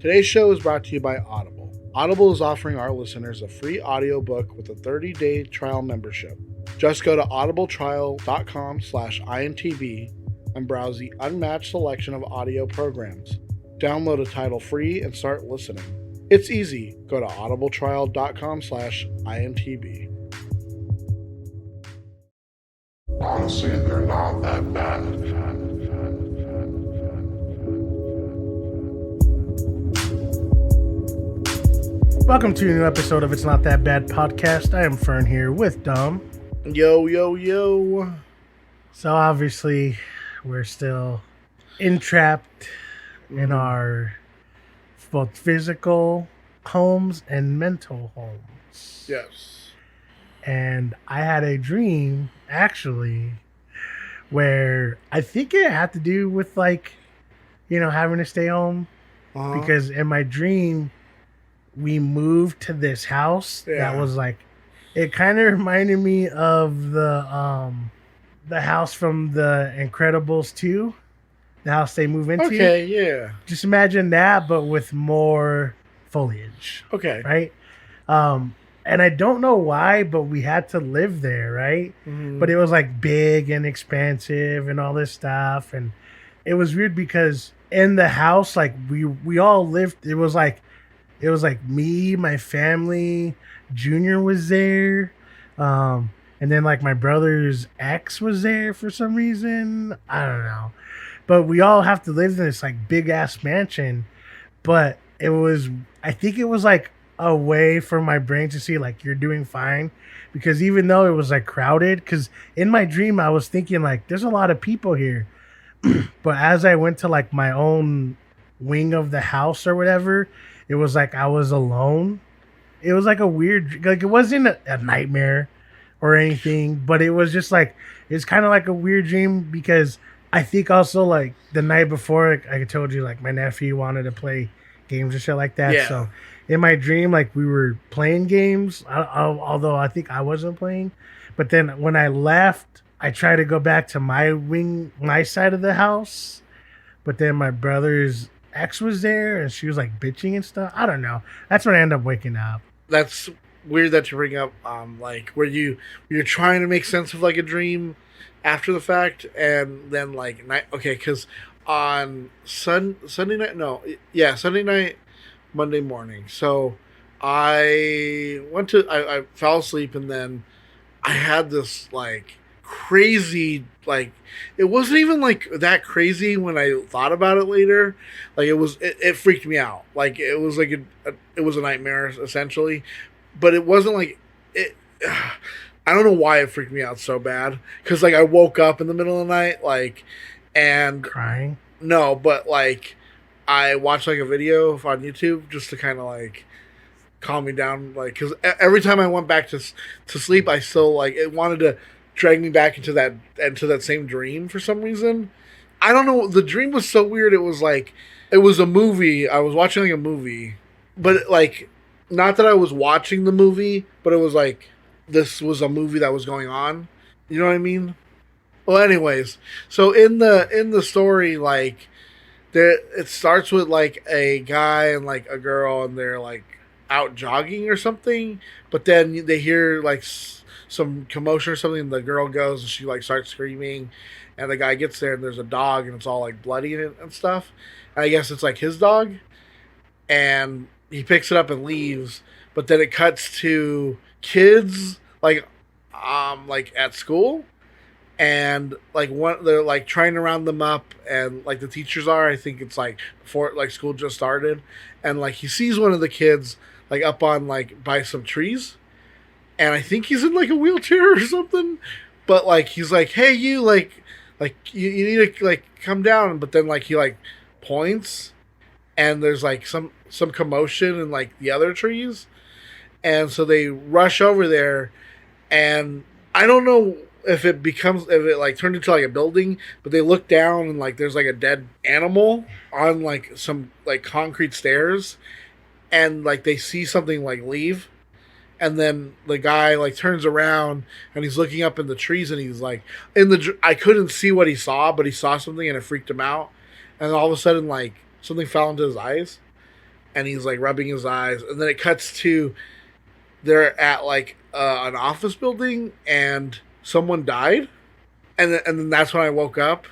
Today's show is brought to you by Audible. Audible is offering our listeners a free audiobook with a 30-day trial membership. Just go to audibletrial.com/INTB and browse the unmatched selection of audio programs. Download a title free and start listening. It's easy. Go to audibletrial.com/INTB. Honestly, they're not that bad. Welcome to a new episode of It's Not That Bad Podcast. I am Fern here with Dom. Yo, yo, yo. So obviously, we're still entrapped in our both physical homes and mental homes. Yes. And I had a dream, actually, where I think it had to do with, having to stay home. Uh-huh. Because in my dream, we moved to this house that was it kind of reminded me of the house from the Incredibles 2, the house they move into. Okay, yeah. Just imagine that, but with more foliage. Okay. Right? And I don't know why, but we had to live there, right? Mm-hmm. But it was big and expansive and all this stuff. And it was weird because in the house, we all lived, it was me, my family, Junior was there. And then my brother's ex was there for some reason. I don't know. But we all have to live in this big ass mansion. But I think it was a way for my brain to see you're doing fine. Because even though it was crowded, because in my dream I was thinking there's a lot of people here. But as I went to my own wing of the house or whatever, it was I was alone. It was a weird, it wasn't a nightmare or anything, but it was just it's kind of a weird dream because I think also the night before, I told you my nephew wanted to play games and shit like that. Yeah. So in my dream, we were playing games, although I think I wasn't playing. But then when I left, I tried to go back to my side of the house, but then my brother's ex was there and she was bitching and stuff. I don't know. That's when I ended up waking up. That's weird that you bring up where you're trying to make sense of a dream after the fact, and then night. Okay, because on Sunday night, Monday morning. So I fell asleep, and then I had this crazy, it wasn't even that crazy when I thought about it later. It freaked me out. It was it was a nightmare essentially, but it wasn't it. I don't know why it freaked me out so bad, because I woke up in the middle of the night and Crying? No, but I watched a video on YouTube just to kind of calm me down, because every time I went back to sleep, I still it wanted to drag me back into that same dream for some reason. I don't know. The dream was so weird. It was it was a movie. I was watching a movie, but not that I was watching the movie, but it was this was a movie that was going on. You know what I mean? Well, anyways, so in the story, it starts with a guy and a girl, and they're out jogging or something, but then they hear some commotion or something, and the girl goes and she starts screaming, and the guy gets there and there's a dog and it's all bloody and stuff. And I guess it's his dog, and he picks it up and leaves, but then it cuts to kids at school, and they're trying to round them up, and the teachers are, I think it's before school just started, and he sees one of the kids up on by some trees, and I think he's in a wheelchair or something, but he's hey, you you need to come down, but then he points, and there's some commotion in the other trees, and so they rush over there, and I don't know if it turned into a building, but they look down and there's a dead animal on some concrete stairs, and they see something leave, and then the guy turns around and he's looking up in the trees, and he's I couldn't see what he saw, but he saw something and it freaked him out, and all of a sudden something fell into his eyes, and he's like rubbing his eyes, and then it cuts to they're at like an office building, and someone died, and then that's when I woke up.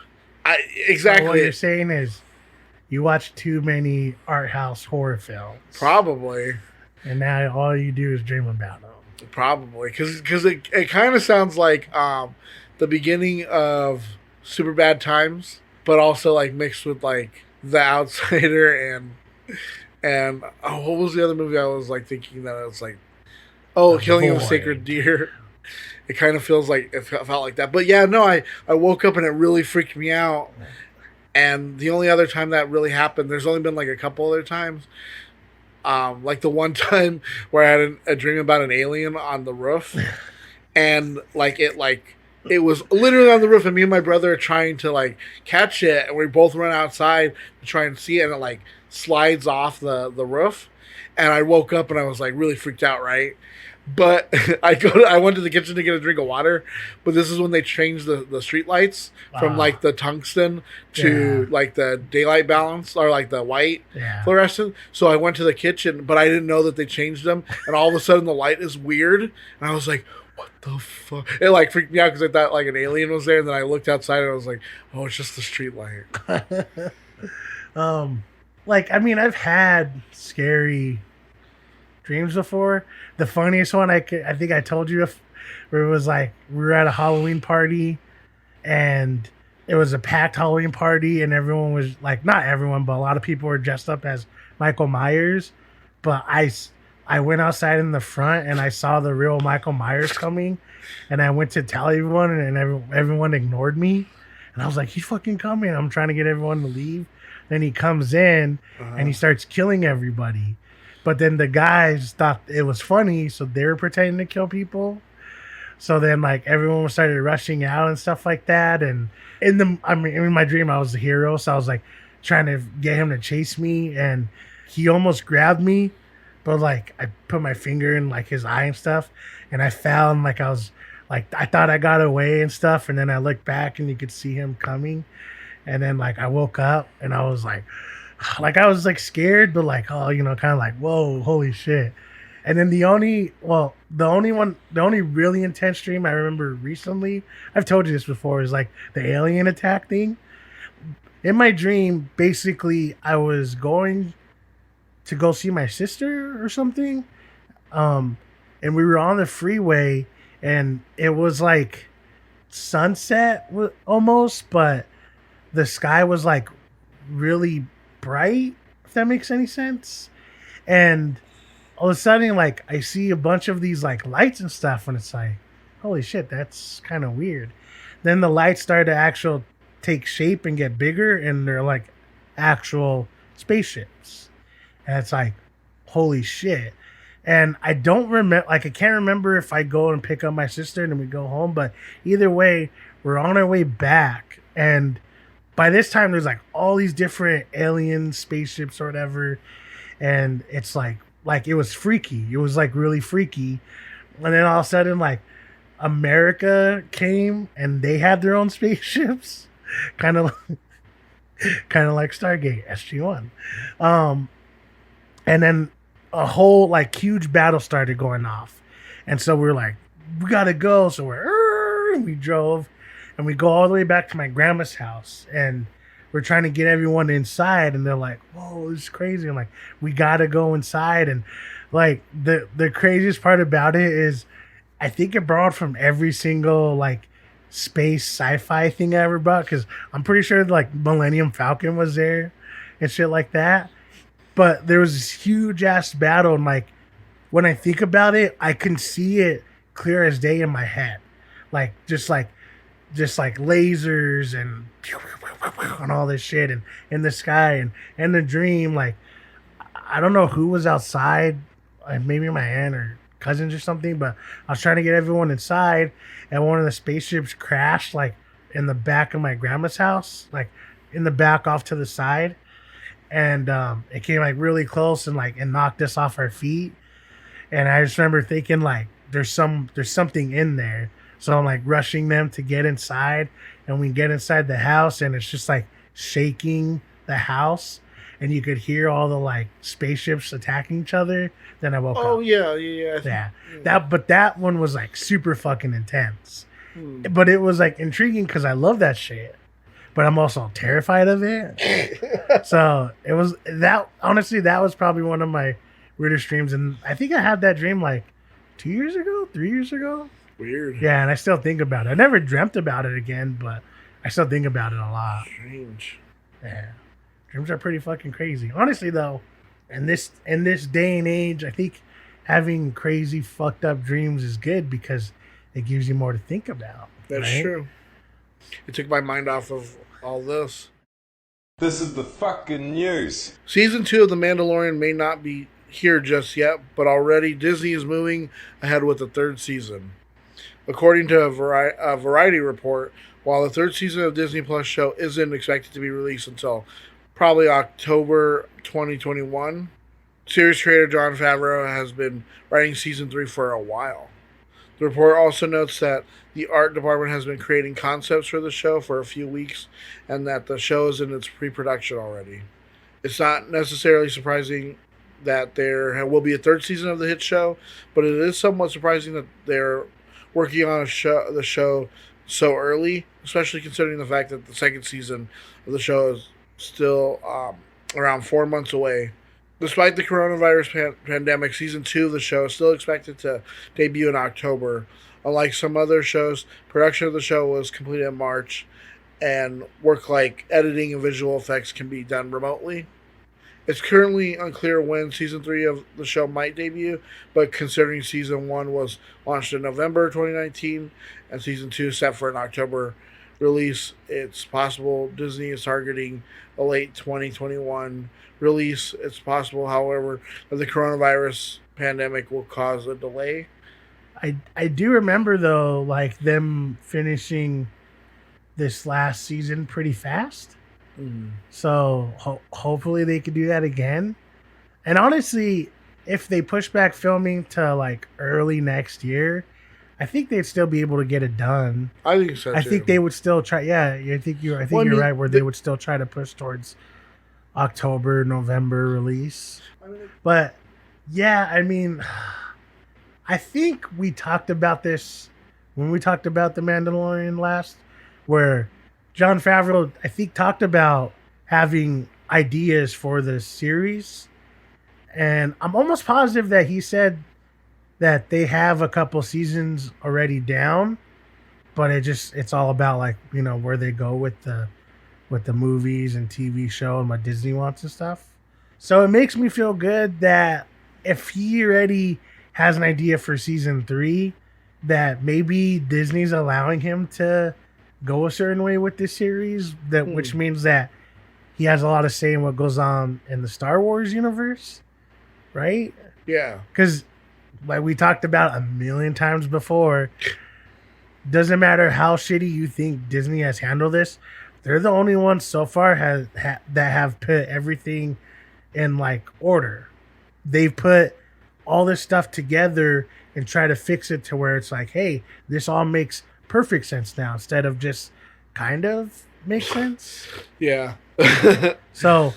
Exactly. So what you're saying is you watch too many art house horror films, Probably. and now all you do is dream about them. Probably, because it kind of sounds like the beginning of Super Bad Times, but also like mixed with like The Outsider and what was the other movie I was like thinking that it was like Killing of a Sacred Deer. It kind of feels like it felt like that, but yeah, no, I woke up and it really freaked me out. And the only other time that really happened, there's only been like a couple other times. Like the one time where I had a dream about an alien on the roof, and it was literally on the roof, and me and my brother are trying to like catch it, and we both run outside to try and see it, and it like slides off the roof, and I woke up and I was like really freaked out, right? But I went to the kitchen to get a drink of water, but this is when they changed the street lights from like the tungsten to like the daylight balance, or like the white fluorescent. So I went to the kitchen, but I didn't know that they changed them, and all of a sudden the light is weird, and I was like, what the fuck? It like freaked me out because I thought like an alien was there, and then I looked outside and I was like, oh, it's just the street light. Like, I mean, I've had scary dreams before. The funniest one I think I told you, where it was like we were at a Halloween party, and it was a packed Halloween party, and everyone was like, not everyone, but a lot of people were dressed up as Michael Myers. But I went outside in the front and I saw the real Michael Myers coming, and I went to tell everyone, and everyone ignored me, and I was like, he's fucking coming. I'm trying to get everyone to leave. Then he comes in and he starts killing everybody. But then the guys thought it was funny, so they were pretending to kill people. So then, like, everyone started rushing out and stuff like that. And in my dream, I was the hero, so I was like trying to get him to chase me, and he almost grabbed me, but like I put my finger in like his eye and stuff, and I fell, and like I was like I thought I got away and stuff, and then I looked back and you could see him coming, and then like I woke up and I was like I was like scared, but like, oh, you know, kind of like, whoa, holy shit. And then the only really intense dream I remember recently, I've told you this before, is like the alien attack thing. In my dream, basically, I was going to go see my sister or something. And we were on the freeway, and it was like sunset almost, but the sky was like really bright, if that makes any sense. And all of a sudden, like, I see a bunch of these like lights and stuff, and it's like, holy shit, that's kind of weird. Then the lights started to take shape and get bigger, and they're like actual spaceships, and it's like, holy shit. And I don't remember, like, I can't remember if I go and pick up my sister and then we go home, but either way, we're on our way back, and by this time, there's like all these different alien spaceships or whatever, and it's like it was freaky. It was like really freaky, and then all of a sudden, like, America came and they had their own spaceships, kind of like Stargate SG-1, and then a whole like huge battle started going off, and so we're like, we gotta go. So we drove. And we go all the way back to my grandma's house, and we're trying to get everyone inside, and they're like, whoa, this is crazy. I'm like, we gotta go inside. And like the craziest part about it is I think it borrowed from every single like space sci-fi thing I ever bought, because I'm pretty sure like Millennium Falcon was there and shit like that. But there was this huge ass battle, and like when I think about it, I can see it clear as day in my head. Like just like lasers and all this shit, and in the sky, and in the dream, like, I don't know who was outside, like maybe my aunt or cousins or something, but I was trying to get everyone inside, and one of the spaceships crashed like in the back of my grandma's house, like in the back off to the side, and it came like really close and like it knocked us off our feet, and I just remember thinking like there's something in there. So I'm like rushing them to get inside, and we get inside the house, and it's just like shaking the house, and you could hear all the like spaceships attacking each other, then I woke up. Oh yeah. That one was like super fucking intense. But it was like intriguing because I love that shit. But I'm also terrified of it. So it was that, honestly, that was probably one of my weirdest dreams. And I think I had that dream like 3 years ago. Weird. Yeah, and I still think about it. I never dreamt about it again, but I still think about it a lot. Strange. Yeah. Dreams are pretty fucking crazy. Honestly though, in this day and age, I think having crazy fucked up dreams is good because it gives you more to think about. That's true. It took my mind off of all this. This is the fucking news. Season 2 of The Mandalorian may not be here just yet, but already Disney is moving ahead with the third season. According to a Variety report, while the third season of Disney Plus show isn't expected to be released until probably October 2021, series creator Jon Favreau has been writing season 3 for a while. The report also notes that the art department has been creating concepts for the show for a few weeks and that the show is in its pre-production already. It's not necessarily surprising that there will be a third season of the hit show, but it is somewhat surprising that they're working on the show so early, especially considering the fact that the second season of the show is still around 4 months away. Despite the coronavirus pandemic, season 2 of the show is still expected to debut in October. Unlike some other shows, production of the show was completed in March, and work like editing and visual effects can be done remotely. It's currently unclear when season 3 of the show might debut, but considering season 1 was launched in November 2019 and season 2 set for an October release, it's possible Disney is targeting a late 2021 release. It's possible, however, that the coronavirus pandemic will cause a delay. I do remember though, like them finishing this last season pretty fast. So hopefully they could do that again. And honestly, if they push back filming to like early next year, I think they'd still be able to get it done. I think so too. I think they would still try. Yeah, I think you're right. Where they would still try to push towards October, November release. But yeah, I mean, I think we talked about this when we talked about The Mandalorian last, where Jon Favreau, I think, talked about having ideas for the series. And I'm almost positive that he said that they have a couple seasons already down, but it's all about like, you know, where they go with the movies and TV show and what Disney wants and stuff. So it makes me feel good that if he already has an idea for season 3, that maybe Disney's allowing him to go a certain way with this series, that which means that he has a lot of say in what goes on in the Star Wars universe, right? Yeah. Because like we talked about a million times before, doesn't matter how shitty you think Disney has handled this, they're the only ones so far that have put everything in like order. They've put all this stuff together and try to fix it to where it's like, hey, this all makes perfect sense now, instead of just kind of makes sense. Yeah. So,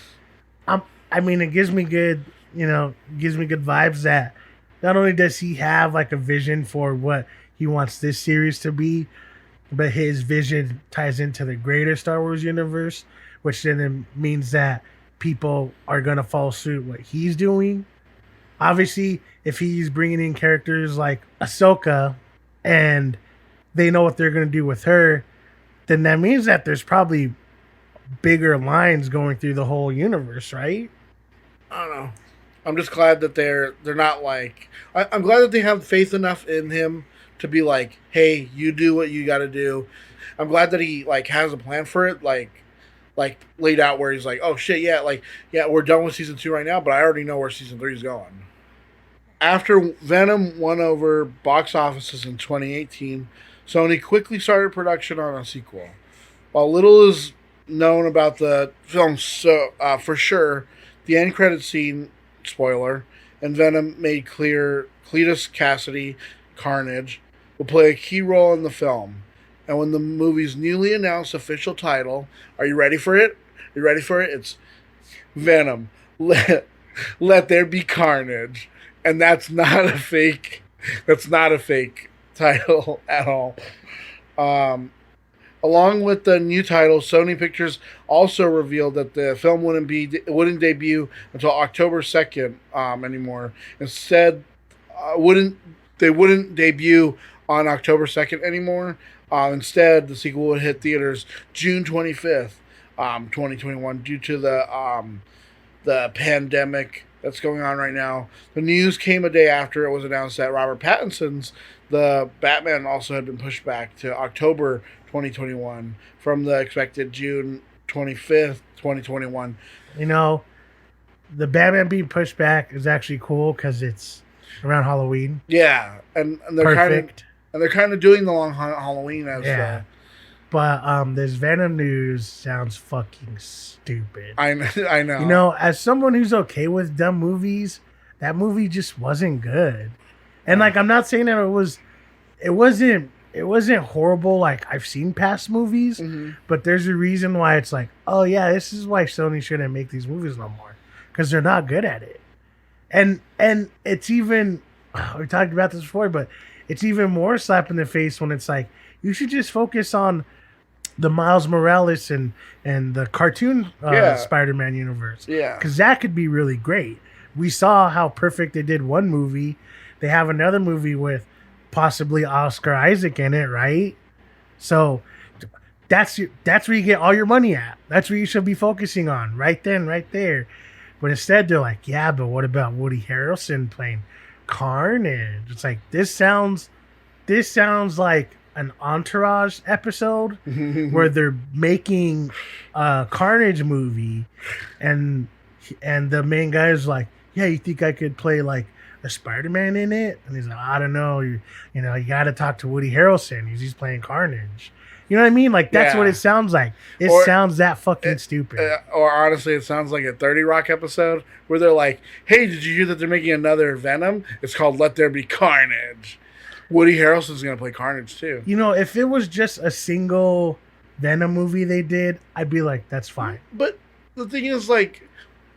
I mean, it gives me good vibes that not only does he have like a vision for what he wants this series to be, but his vision ties into the greater Star Wars universe, which then means that people are going to follow suit what he's doing. Obviously, if he's bringing in characters like Ahsoka and they know what they're going to do with her, then that means that there's probably bigger lines going through the whole universe, right? I don't know. I'm just glad that they're not like... I'm glad that they have faith enough in him to be like, hey, you do what you got to do. I'm glad that he like has a plan for it, like laid out where he's like, oh shit, yeah, we're done with season 2 right now, but I already know where season 3 is going. After Venom won over box offices in 2018, Sony quickly started production on a sequel. While little is known about the film, for sure, the end credit scene, spoiler, and Venom made clear Cletus Cassidy, Carnage, will play a key role in the film. And when the movie's newly announced official title, are you ready for it? It's Venom. Let there be carnage. And that's not a fake. That's not a fake title at all. Along with the new title, Sony Pictures also revealed that the film wouldn't debut until October 2nd anymore. Instead, they wouldn't debut on October 2nd anymore. Instead, the sequel would hit theaters June 25th, 2021, due to the pandemic that's going on right now. The news came a day after it was announced that Robert Pattinson's The Batman also had been pushed back to October 2021 from the expected June 25th, 2021. You know, the Batman being pushed back is actually cool because it's around Halloween. Yeah, and they're Perfect. they're kind of doing the long Halloween as Yeah. But this Venom news sounds fucking stupid. I know. You know, as someone who's okay with dumb movies, that movie just wasn't good. And like, I'm not saying that it wasn't horrible. Like, I've seen past movies, but there's a reason why it's like, oh yeah, this is why Sony shouldn't make these movies no more, because they're not good at it. And it's even, we talked about this before, but it's even more slap in the face when it's like, you should just focus on the Miles Morales and the cartoon Spider-Man universe. Yeah. Because that could be really great. We saw how perfect they did one movie. They have another movie with possibly Oscar Isaac in it, right? So that's where you get all your money at. That's where you should be focusing on, right then, right there. But instead, they're like, yeah, but what about Woody Harrelson playing Carnage? It's like, this sounds like an Entourage episode where they're making a Carnage movie, and the main guy is like, yeah, you think I could play like a Spider-Man in it? And he's like, I don't know. You got to talk to Woody Harrelson. He's playing Carnage. You know what I mean? Like, that's what it sounds like. It sounds that fucking stupid. Or honestly, it sounds like a 30 Rock episode where they're like, hey, did you hear that they're making another Venom? It's called Let There Be Carnage. Woody Harrelson's going to play Carnage, too. You know, if it was just a single Venom movie they did, I'd be like, that's fine. But the thing is, like,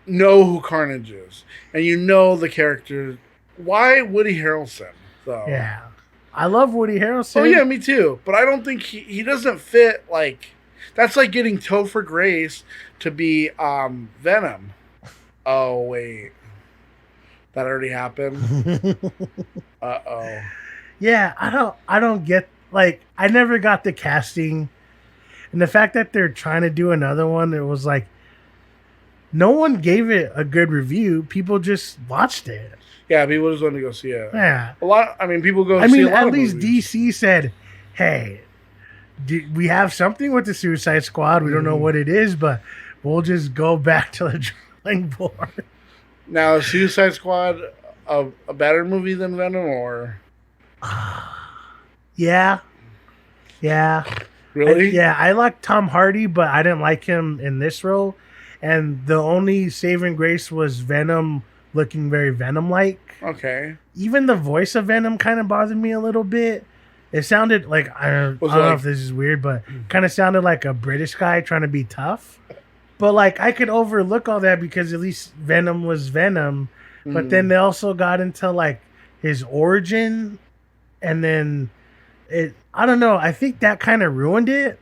know who Carnage is. And you know the character. Why Woody Harrelson, though? Yeah. I love Woody Harrelson. Oh, yeah, me too. But I don't think he doesn't fit, like... That's like getting Topher Grace to be Venom. Oh, wait. That already happened? Uh-oh. Yeah, I don't get, like, I never got the casting. And the fact that they're trying to do another one, it was like, no one gave it a good review. People just watched it. Yeah, people just want to go see it. Yeah. People go see a lot at of least movies. DC said, hey, we have something with the Suicide Squad. We don't know what it is, but we'll just go back to the drawing board. Now, is Suicide Squad a better movie than Venom, or... Yeah. Really? I like Tom Hardy, but I didn't like him in this role. And the only saving grace was Venom looking very Venom-like. Okay. Even the voice of Venom kind of bothered me a little bit. It sounded like, I don't know if this is weird, but kind of sounded like a British guy trying to be tough. But like, I could overlook all that because at least Venom was Venom. But then they also got into like his origin. And then I don't know. I think that kind of ruined it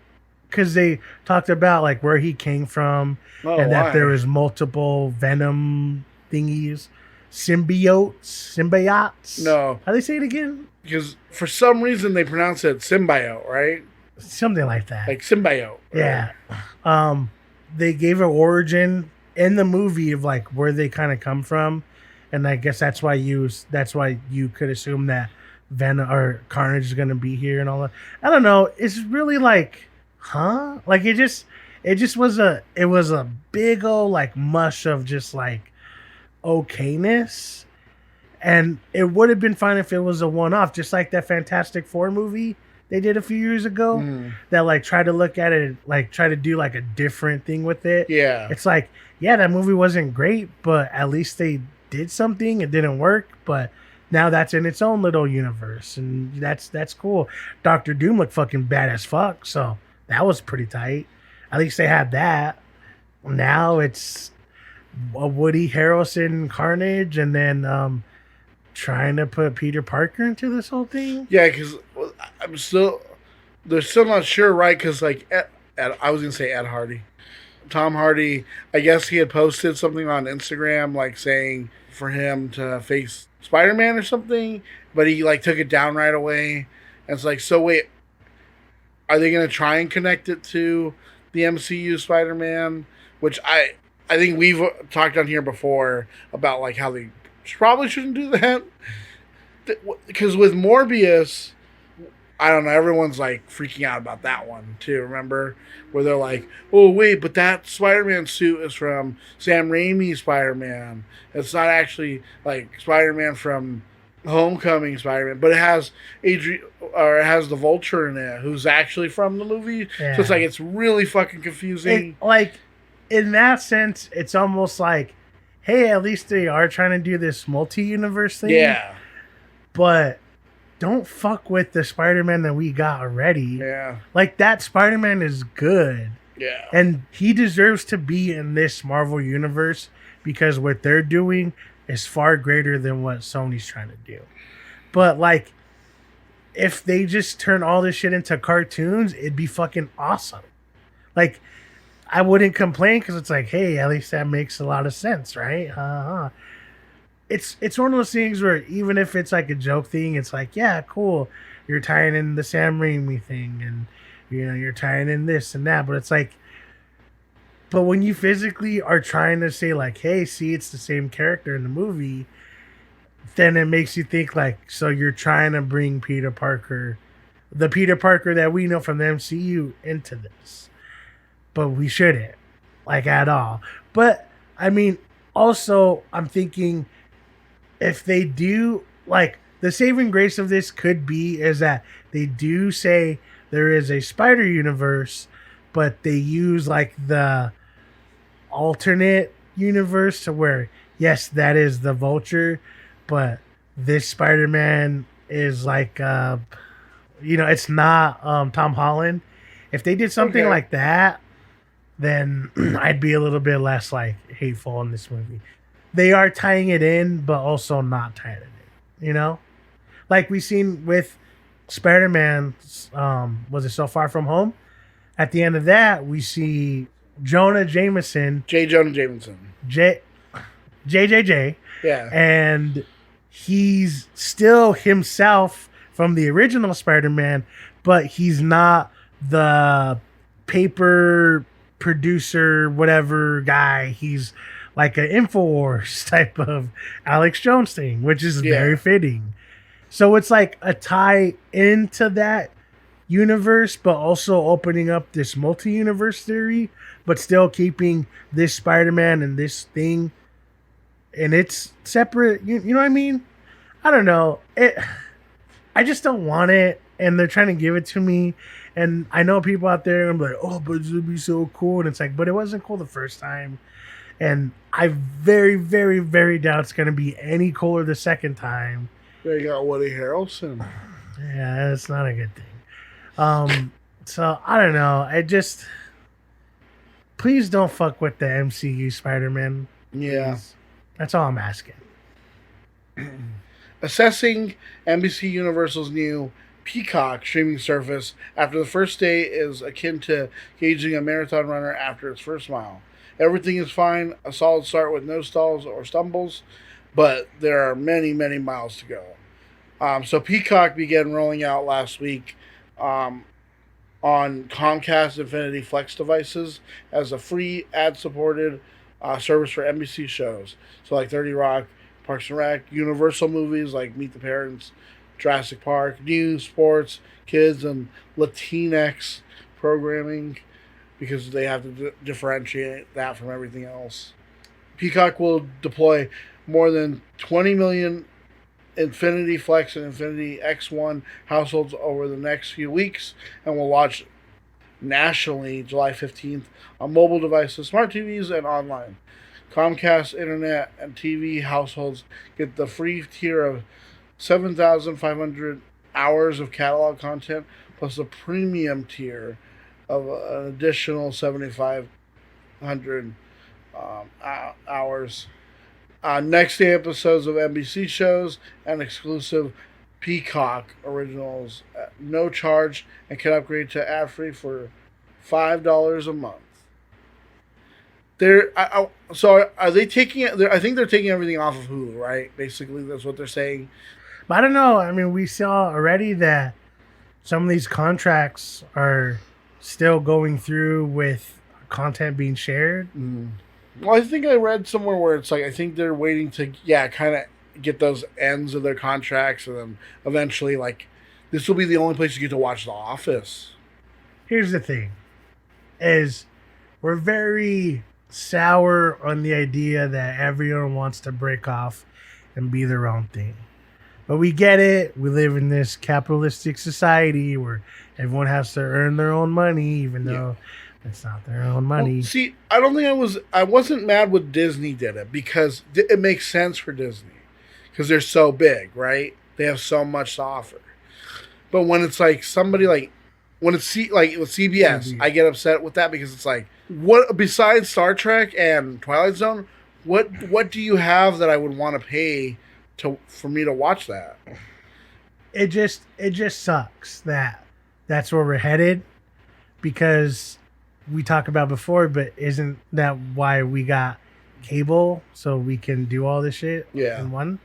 because they talked about like where he came from and that there was multiple Venom thingies, symbiotes. No. How do they say it again? Because for some reason they pronounce it symbiote, right? Something like that. Like symbiote. Right? Yeah. They gave an origin in the movie of like where they kind of come from, and I guess that's why you could assume that Venom or Carnage is gonna be here and all that. I don't know. It's really like, huh? Like it just was a big old like mush of just like okayness, and it would have been fine if it was a one-off, just like that Fantastic Four movie they did a few years ago that like tried to look at it like try to do like a different thing with it. Yeah, it's like, yeah, that movie wasn't great, but at least they did something. It didn't work, but now that's in its own little universe, and that's cool. Doctor Doom looked fucking bad as fuck, so that was pretty tight. At least they had that. Now it's a Woody Harrelson Carnage, and then trying to put Peter Parker into this whole thing. Yeah, because they're still not sure, right? Because like I was gonna say Ed Hardy, Tom Hardy. I guess he had posted something on Instagram like saying for him to face Spider-Man or something, but he like took it down right away. And it's like, so wait, are they gonna try and connect it to the MCU Spider-Man? Which I think we've talked on here before about like how they probably shouldn't do that. Because with Morbius, I don't know, everyone's like freaking out about that one too, remember? Where they're like, oh wait, but that Spider-Man suit is from Sam Raimi's Spider-Man. It's not actually like Spider-Man from Homecoming Spider-Man, but it has it has the Vulture in it, who's actually from the movie. Yeah. So it's like, it's really fucking confusing. Like, in that sense, it's almost like, hey, at least they are trying to do this multi-universe thing. Yeah. But don't fuck with the Spider-Man that we got already. Yeah. Like, that Spider-Man is good. Yeah. And he deserves to be in this Marvel universe because what they're doing is far greater than what Sony's trying to do. But, like, if they just turn all this shit into cartoons, it'd be fucking awesome. Like, I wouldn't complain because it's like, hey, at least that makes a lot of sense, right? It's one of those things where even if it's like a joke thing, it's like, yeah, cool. You're tying in the Sam Raimi thing and, you know, you're tying in this and that. But it's like, but when you physically are trying to say like, hey, see, it's the same character in the movie, then it makes you think like, so you're trying to bring Peter Parker, the Peter Parker that we know from the MCU into this. But we shouldn't, like, at all. But, I mean, also, I'm thinking if they do, like, the saving grace of this could be is that they do say there is a Spider universe, but they use, like, the alternate universe to where, yes, that is the Vulture, but this Spider-Man is, like, it's not Tom Holland. If they did something like that, then I'd be a little bit less like hateful on this movie. They are tying it in, but also not tying it in, you know? Like we seen with Spider-Man, was it So Far From Home? At the end of that, we see Jonah Jameson. JJJ. Yeah. And he's still himself from the original Spider-Man, but he's not the paper producer, whatever guy. He's like an InfoWars type of Alex Jones thing, which is very fitting. So it's like a tie into that universe, but also opening up this multi-universe theory, but still keeping this Spider-Man and this thing and it's separate. You know what I mean? I don't know. I just don't want it, and they're trying to give it to me. And I know people out there, I'm like, oh, but it would be so cool. And it's like, but it wasn't cool the first time. And I very, very, very doubt it's going to be any cooler the second time. They got Woody Harrelson. Yeah, it's not a good thing. So, I don't know. Please don't fuck with the MCU Spider-Man. Yeah. Please. That's all I'm asking. Assessing NBC Universal's new Peacock streaming service after the first day is akin to gauging a marathon runner after its first mile. Everything is fine, a solid start with no stalls or stumbles, but there are many, many miles to go. So Peacock began rolling out last week on Comcast Infinity Flex devices as a free ad-supported service for NBC shows. So like 30 Rock, Parks and Rec, Universal movies like Meet the Parents, Jurassic Park, news, sports, kids, and Latinx programming, because they have to differentiate that from everything else. Peacock will deploy more than 20 million Infinity Flex and Infinity X1 households over the next few weeks and will launch nationally July 15th on mobile devices, smart TVs, and online. Comcast Internet and TV households get the free tier of 7,500 hours of catalog content plus the premium tier of an additional 7,500 hours. Next day episodes of NBC shows and exclusive Peacock originals at no charge and can upgrade to ad free for $5 a month. So are they taking it? I think they're taking everything off of Hulu, right? Basically, that's what they're saying. But I don't know. I mean, we saw already that some of these contracts are still going through with content being shared. Well, I think I read somewhere where it's like I think they're waiting to kind of get those ends of their contracts, and then eventually, like, this will be the only place you get to watch The Office. Here's the thing: is we're very sour on the idea that everyone wants to break off and be their own thing. But we get it. We live in this capitalistic society where everyone has to earn their own money, even though it's not their own money. Well, see, I don't think I wasn't mad when Disney did it because it makes sense for Disney because they're so big, right? They have so much to offer. But when it's like somebody like when it's like with CBS, I get upset with that because it's like, what besides Star Trek and Twilight Zone, what do you have that I would want to pay for me to watch that? It just sucks that that's where we're headed, because we talked about before, but isn't that why we got cable, so we can do all this shit in one?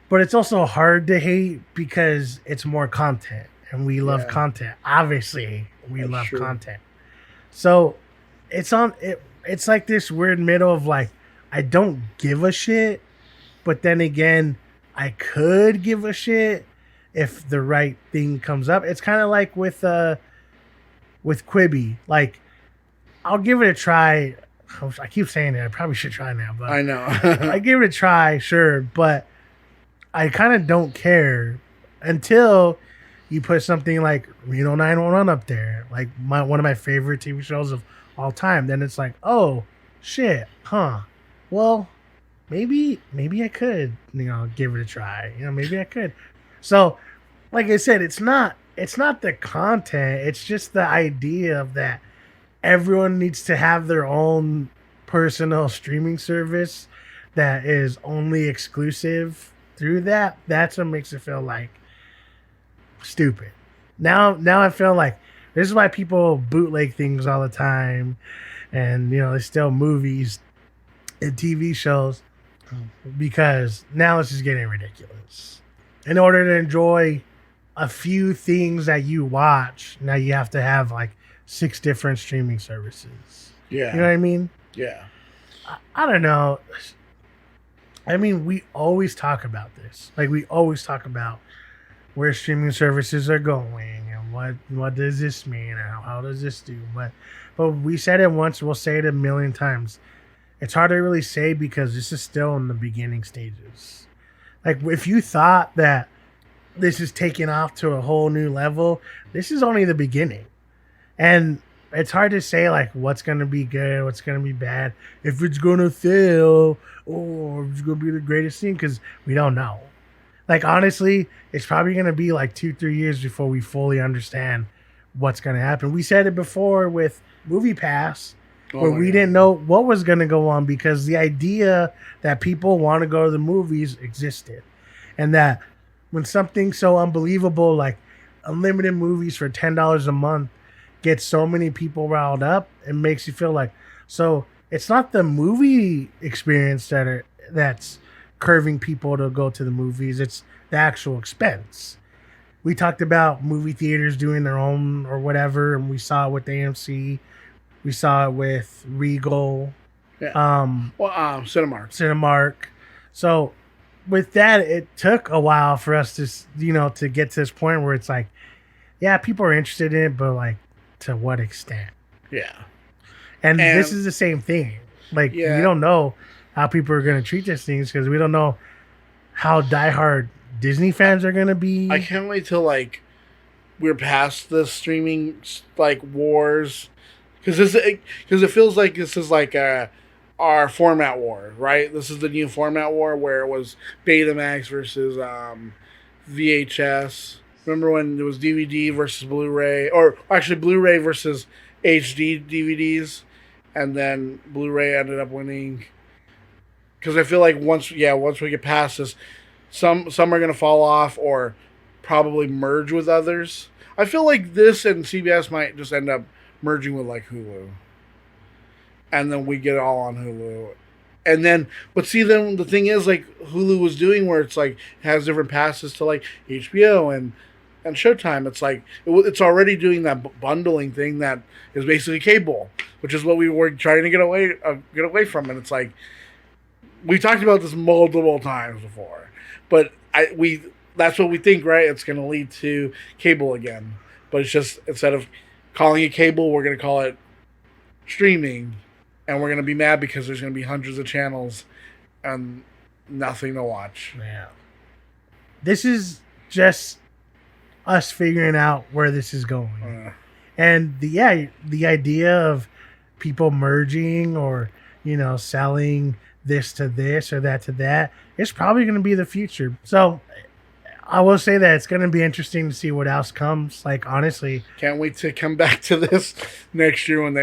But it's also hard to hate because it's more content, and we love content. Obviously, we love content. So it's like this weird middle of like, I don't give a shit, but then again, I could give a shit if the right thing comes up. It's kind of like with Quibi. Like, I'll give it a try. I keep saying it. I probably should try now, but I know. I give it a try, sure, but I kind of don't care until you put something like Reno 911 up there, like one of my favorite TV shows of all time. Then it's like, oh shit, huh? Well, maybe I could, give it a try. Maybe I could. So, like I said, it's not the content. It's just the idea of that everyone needs to have their own personal streaming service that is only exclusive through that. That's what makes it feel like stupid. Now I feel like this is why people bootleg things all the time, and they steal movies and TV shows, because now it's just getting ridiculous. In order to enjoy a few things that you watch, now you have to have like 6 different streaming services. Yeah. You know what I mean? Yeah. I don't know. I mean, we always talk about this. Like, we always talk about where streaming services are going and what does this mean and how does this do. But we said it once, we'll say it a million times. It's hard to really say because this is still in the beginning stages. Like, if you thought that this is taking off to a whole new level, this is only the beginning. And it's hard to say, like, what's going to be good, what's going to be bad, if it's going to fail, or if it's going to be the greatest thing, because we don't know. Like, honestly, it's probably going to be like 2-3 years before we fully understand what's going to happen. We said it before with Movie Pass, where we didn't know what was going to go on, because the idea that people want to go to the movies existed. And that when something so unbelievable like unlimited movies for $10 a month gets so many people riled up, it makes you feel like, so it's not the movie experience that's curving people to go to the movies, it's the actual expense. We talked about movie theaters doing their own or whatever, and we saw it with AMC, we saw it with Regal, Cinemark. So with that, it took a while for us to to get to this point where it's like, yeah, people are interested in it, but like, to what extent? Yeah. And this is the same thing. Like, we don't know how people are going to treat these things, because we don't know how diehard Disney fans are going to be. I can't wait till like we're past the streaming like wars, because it feels like this is like our format war, right? This is the new format war where it was Betamax versus VHS. Remember when there was DVD versus Blu-ray, or actually Blu-ray versus HD DVDs, and then Blu-ray ended up winning. Because I feel like once we get past this, some are gonna fall off or probably merge with others. I feel like this and CBS might just end up merging with like Hulu, and then we get it all on Hulu. And then, but see, then the thing is, like Hulu was doing, where it's like it has different passes to like HBO and Showtime. It's like it's already doing that bundling thing that is basically cable, which is what we were trying to get away from. And it's like we talked about this multiple times before, but that's what we think, right? It's going to lead to cable again, but it's just instead of calling it cable, we're going to call it streaming. And we're going to be mad because there's going to be hundreds of channels and nothing to watch. Yeah. This is just us figuring out where this is going. And the idea of people merging or, selling this to this or that to that is probably going to be the future. So I will say that it's going to be interesting to see what else comes. Like, honestly. Can't wait to come back to this next year when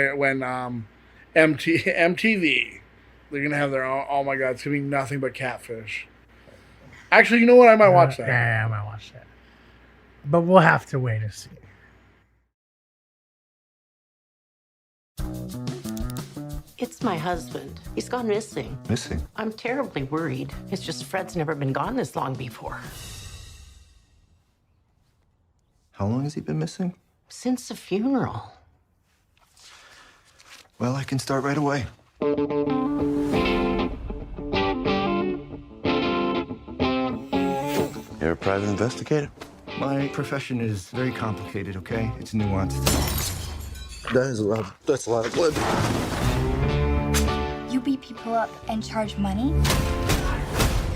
MTV, they're gonna have their own. Oh my god, it's gonna be nothing but catfish. Actually, you know what? I might watch that. Yeah, I might watch that. But we'll have to wait and see. It's my husband. He's gone missing. Missing? I'm terribly worried. It's just Fred's never been gone this long before. How long has he been missing? Since the funeral. Well, I can start right away. You're a private investigator? My profession is very complicated, okay? It's nuanced. That's a lot of blood. You beat people up and charge money?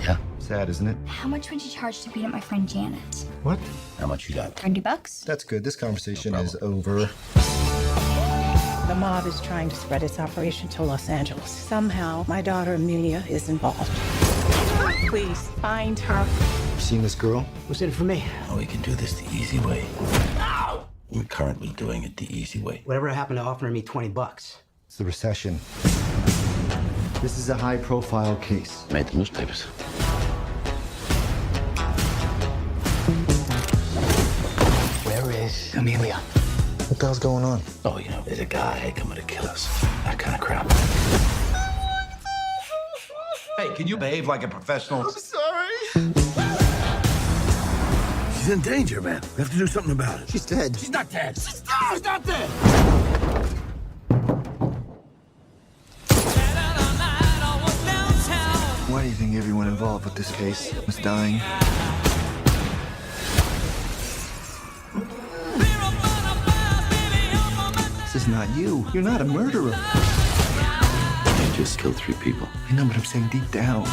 Yeah. Sad, isn't it? How much would you charge to beat up my friend Janet? What? How much you got? $30? That's good. This conversation is over. The mob is trying to spread its operation to Los Angeles. Somehow, my daughter Amelia is involved. Please, find her. You seen this girl? What's in it for me? Oh, we can do this the easy way. Ow! We're currently doing it the easy way. Whatever happened to offering me $20? It's the recession. This is a high-profile case. Made the newspapers. Where is Amelia? What the hell's going on? Oh, there's a guy coming to kill us. That kind of crap. Hey, can you behave like a professional? I'm sorry. She's in danger, man. We have to do something about it. She's dead. She's not dead. She's not dead. Why do you think everyone involved with this case was dying? This is not you. You're not a murderer. You just killed 3 people. I know, but I'm saying deep down.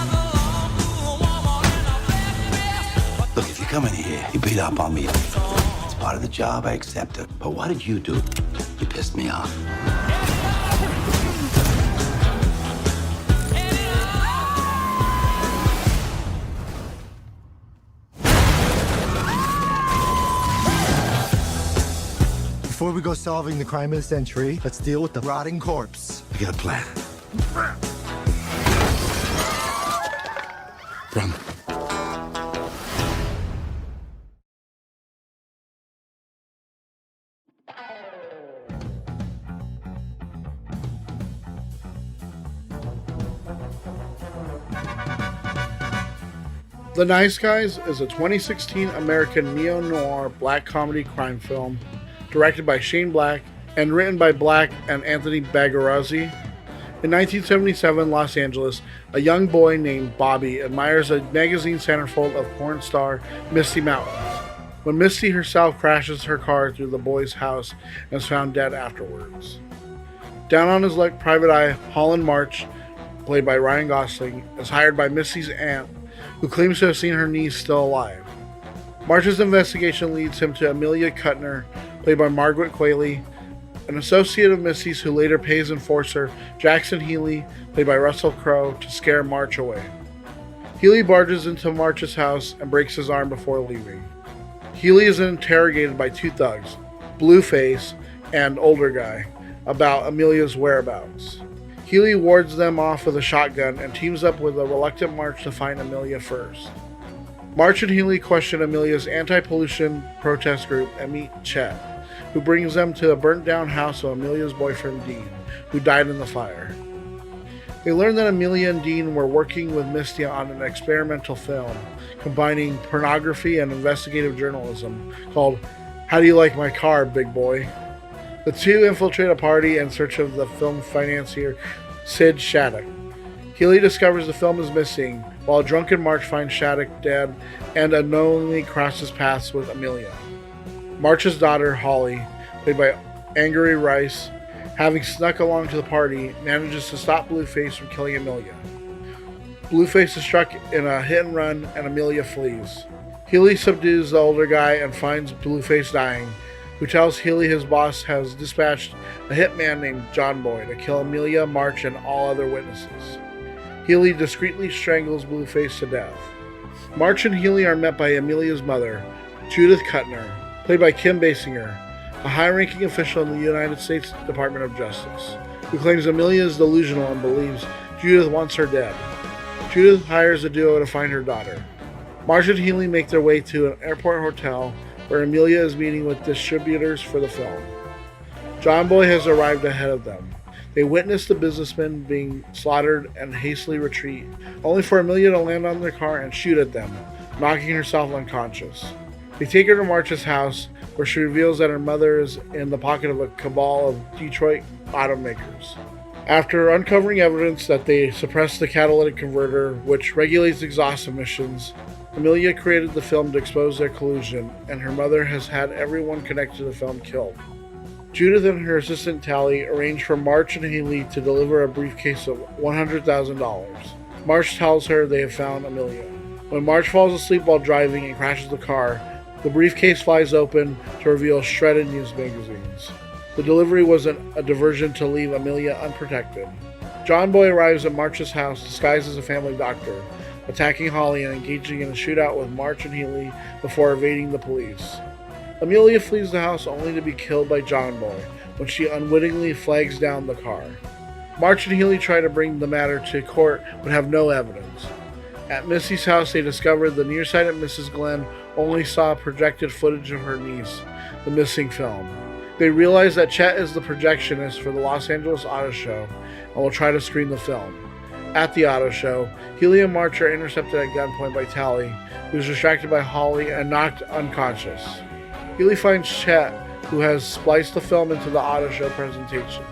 Look, if you come in here, you beat up on me. It's part of the job, I accept it. But what did you do? You pissed me off. Before we go solving the crime of the century, let's deal with the rotting corpse. I got a plan. Run. The Nice Guys is a 2016 American neo-noir black comedy crime film directed by Shane Black and written by Black and Anthony Bagarazzi. In 1977 Los Angeles, a young boy named Bobby admires a magazine centerfold of porn star Misty Mountain, when Misty herself crashes her car through the boy's house and is found dead afterwards. Down on his luck, Private Eye Holland March, played by Ryan Gosling, is hired by Misty's aunt, who claims to have seen her niece still alive. March's investigation leads him to Amelia Kuttner, played by Margaret Qualley, an associate of Misty's who later pays enforcer Jackson Healy, played by Russell Crowe, to scare March away. Healy barges into March's house and breaks his arm before leaving. Healy is interrogated by 2 thugs, Blueface and Older Guy, about Amelia's whereabouts. Healy wards them off with a shotgun and teams up with a reluctant March to find Amelia first. March and Healy question Amelia's anti-pollution protest group and meet Chet, who brings them to a burnt-down house of Amelia's boyfriend Dean, who died in the fire. They learn that Amelia and Dean were working with Misty on an experimental film combining pornography and investigative journalism called How Do You Like My Car, Big Boy? The two infiltrate a party in search of the film financier Sid Shattuck. Healy discovers the film is missing, while a drunken March finds Shattuck dead and unknowingly crosses paths with Amelia. March's daughter, Holly, played by Angry Rice, having snuck along to the party, manages to stop Blueface from killing Amelia. Blueface is struck in a hit and run, and Amelia flees. Healy subdues the older guy and finds Blueface dying, who tells Healy his boss has dispatched a hitman named John Boy to kill Amelia, March, and all other witnesses. Healy discreetly strangles Blueface to death. March and Healy are met by Amelia's mother, Judith Kuttner, played by Kim Basinger, a high-ranking official in the United States Department of Justice, who claims Amelia is delusional and believes Judith wants her dead. Judith hires a duo to find her daughter. March and Healy make their way to an airport hotel where Amelia is meeting with distributors for the film. John Boy has arrived ahead of them. They witness the businessmen being slaughtered and hastily retreat, only for Amelia to land on their car and shoot at them, knocking herself unconscious. They take her to March's house, where she reveals that her mother is in the pocket of a cabal of Detroit automakers. After uncovering evidence that they suppressed the catalytic converter, which regulates exhaust emissions, Amelia created the film to expose their collusion, and her mother has had everyone connected to the film killed. Judith and her assistant Tally arrange for March and Healy to deliver a briefcase of $100,000. March tells her they have found Amelia. When March falls asleep while driving and crashes the car, the briefcase flies open to reveal shredded news magazines. The delivery was a diversion to leave Amelia unprotected. John Boy arrives at March's house disguised as a family doctor, attacking Holly and engaging in a shootout with March and Healy before evading the police. Amelia flees the house only to be killed by John Boy when she unwittingly flags down the car. March and Healy try to bring the matter to court but have no evidence. At Missy's house, they discover the nearsighted Mrs. Glenn only saw projected footage of her niece, the missing film. They realize that Chet is the projectionist for the Los Angeles Auto Show and will try to screen the film. At the auto show, Healy and March are intercepted at gunpoint by Tally, who is distracted by Holly and knocked unconscious. Healy finds Chet, who has spliced the film into the auto show presentation.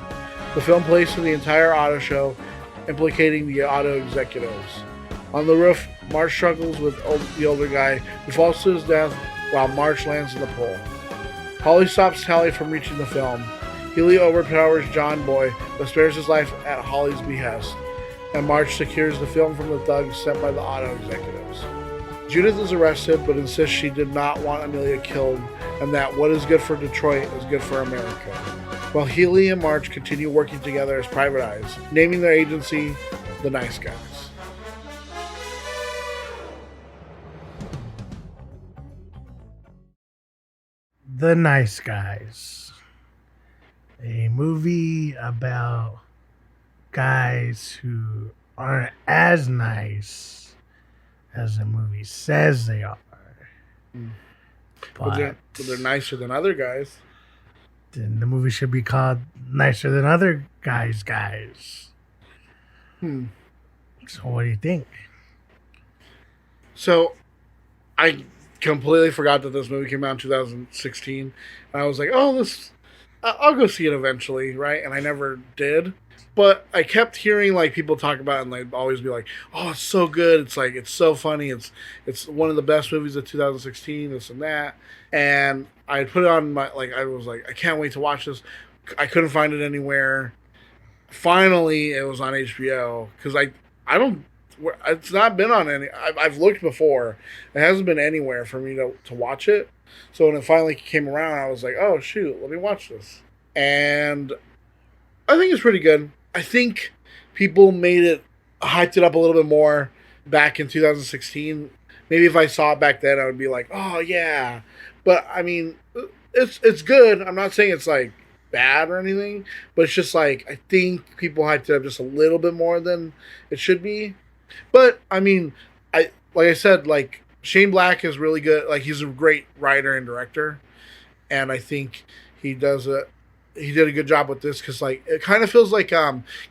The film plays for the entire auto show, implicating the auto executives. On the roof, March struggles with the older guy, who falls to his death while March lands in the pool. Holly stops Tally from reaching the film. Healy overpowers John Boy, but spares his life at Holly's behest, and March secures the film from the thugs sent by the auto executives. Judith is arrested, but insists she did not want Amelia killed, and that what is good for Detroit is good for America. While Healy and March continue working together as private eyes, naming their agency The Nice Guys. The Nice Guys. A movie about guys who aren't as nice as the movie says they are. But they're nicer than other guys. Then the movie should be called Nicer Than Other Guys. So what do you think? So I completely forgot that this movie came out in 2016. And I was like, I'll go see it eventually, right? And I never did. But I kept hearing like people talk about it, and they'd always be like, "Oh, it's so good! It's like it's so funny! It's one of the best movies of 2016. This and that." And I put it on my I was like, I can't wait to watch this. I couldn't find it anywhere. Finally, it was on HBO because I don't. It's not been on any. I've looked before. It hasn't been anywhere for me to watch it. So when it finally came around, I was like, "Oh shoot, let me watch this." And I think it's pretty good. I think people hyped it up a little bit more back in 2016. Maybe if I saw it back then, I would be like, "Oh yeah." But I mean, it's good. I'm not saying it's bad or anything, but it's just like I think people hyped it up just a little bit more than it should be. But I mean, like I said, like Shane Black is really good. Like he's a great writer and director, and I think he did a good job with this because like it kind of feels like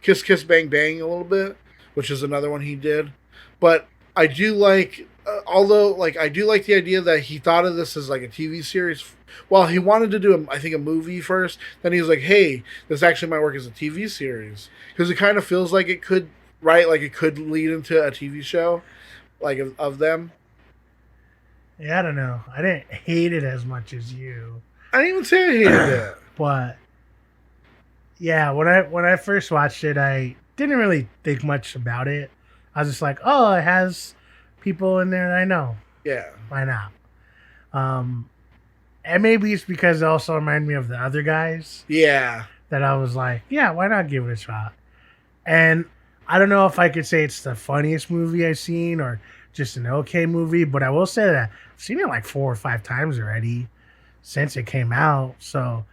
Kiss Kiss Bang Bang a little bit, which is another one he did. But I do like, although like I do like the idea that he thought of this as like a TV series. Well, he wanted to do I think a movie first. Then he was like, "Hey, this actually might work as a TV series," because it kind of feels like it could, right? Like it could lead into a TV show, like of them. Yeah, I don't know. I didn't hate it as much as you. I didn't even say I hated it, but yeah, when I first watched it, I didn't really think much about it. I was just like, "Oh, it has people in there that I know. Yeah, why not?" And maybe it's because it also reminded me of the other guys. Yeah. That I was like, yeah, why not give it a shot? And I don't know if I could say it's the funniest movie I've seen or just an okay movie, but I will say that I've seen it like 4 or 5 times already since it came out. So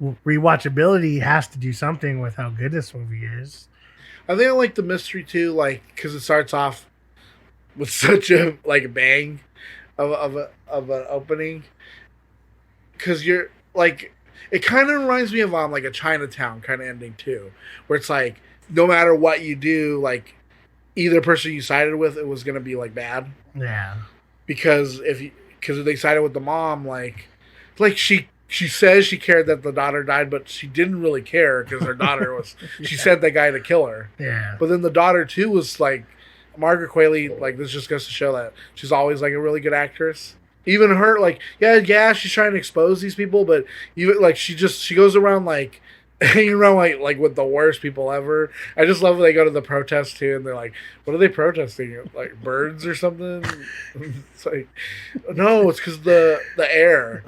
rewatchability has to do something with how good this movie is. I think I like the mystery too, like because it starts off with such a like bang of an opening. Because you're like, it kind of reminds me of like a Chinatown kind of ending too, where it's like no matter what you do, like either person you sided with, it was gonna be like bad. Yeah. Because if they sided with the mom, like she says she cared that the daughter died, but she didn't really care because her daughter was. Yeah. She sent that guy to kill her. Yeah. But then the daughter too was like Margaret Qualley. Like this just goes to show that she's always like a really good actress. Even her, like, yeah, she's trying to expose these people, but even like she goes around like hanging around like with the worst people ever. I just love when they go to the protest too, and they're like, "What are they protesting? Like birds or something?" It's like, no, it's because the air.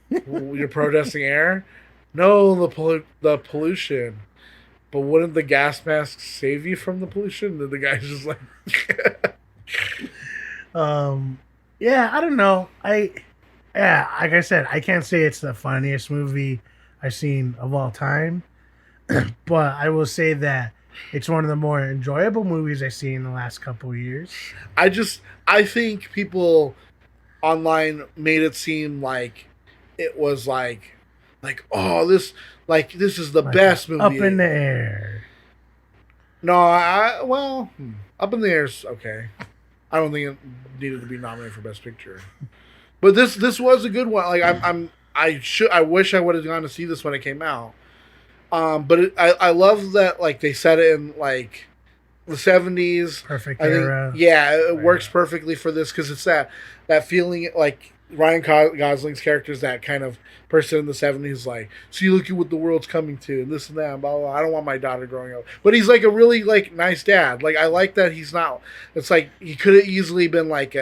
You're protesting air? No, the pollution. But wouldn't the gas masks save you from the pollution? And the guy's just like, yeah, I don't know. Like I said, I can't say it's the funniest movie I've seen of all time, but I will say that it's one of the more enjoyable movies I've seen in the last couple of years. I think people online made it seem like it was like oh this is the best movie. Up in the Air. No, Up in the Air's okay. I don't think it needed to be nominated for Best Picture, but this was a good one. Like I wish I would have gone to see this when it came out. But I love that like they set it in like the 70s. Perfect era. Yeah, it works perfectly for this because it's that feeling like Ryan Gosling's character is that kind of person in the 70s, like, see, look at what the world's coming to, and this and that, and blah, blah, blah. I don't want my daughter growing up. But he's like a really like nice dad. Like I like that he's not. It's like he could have easily been like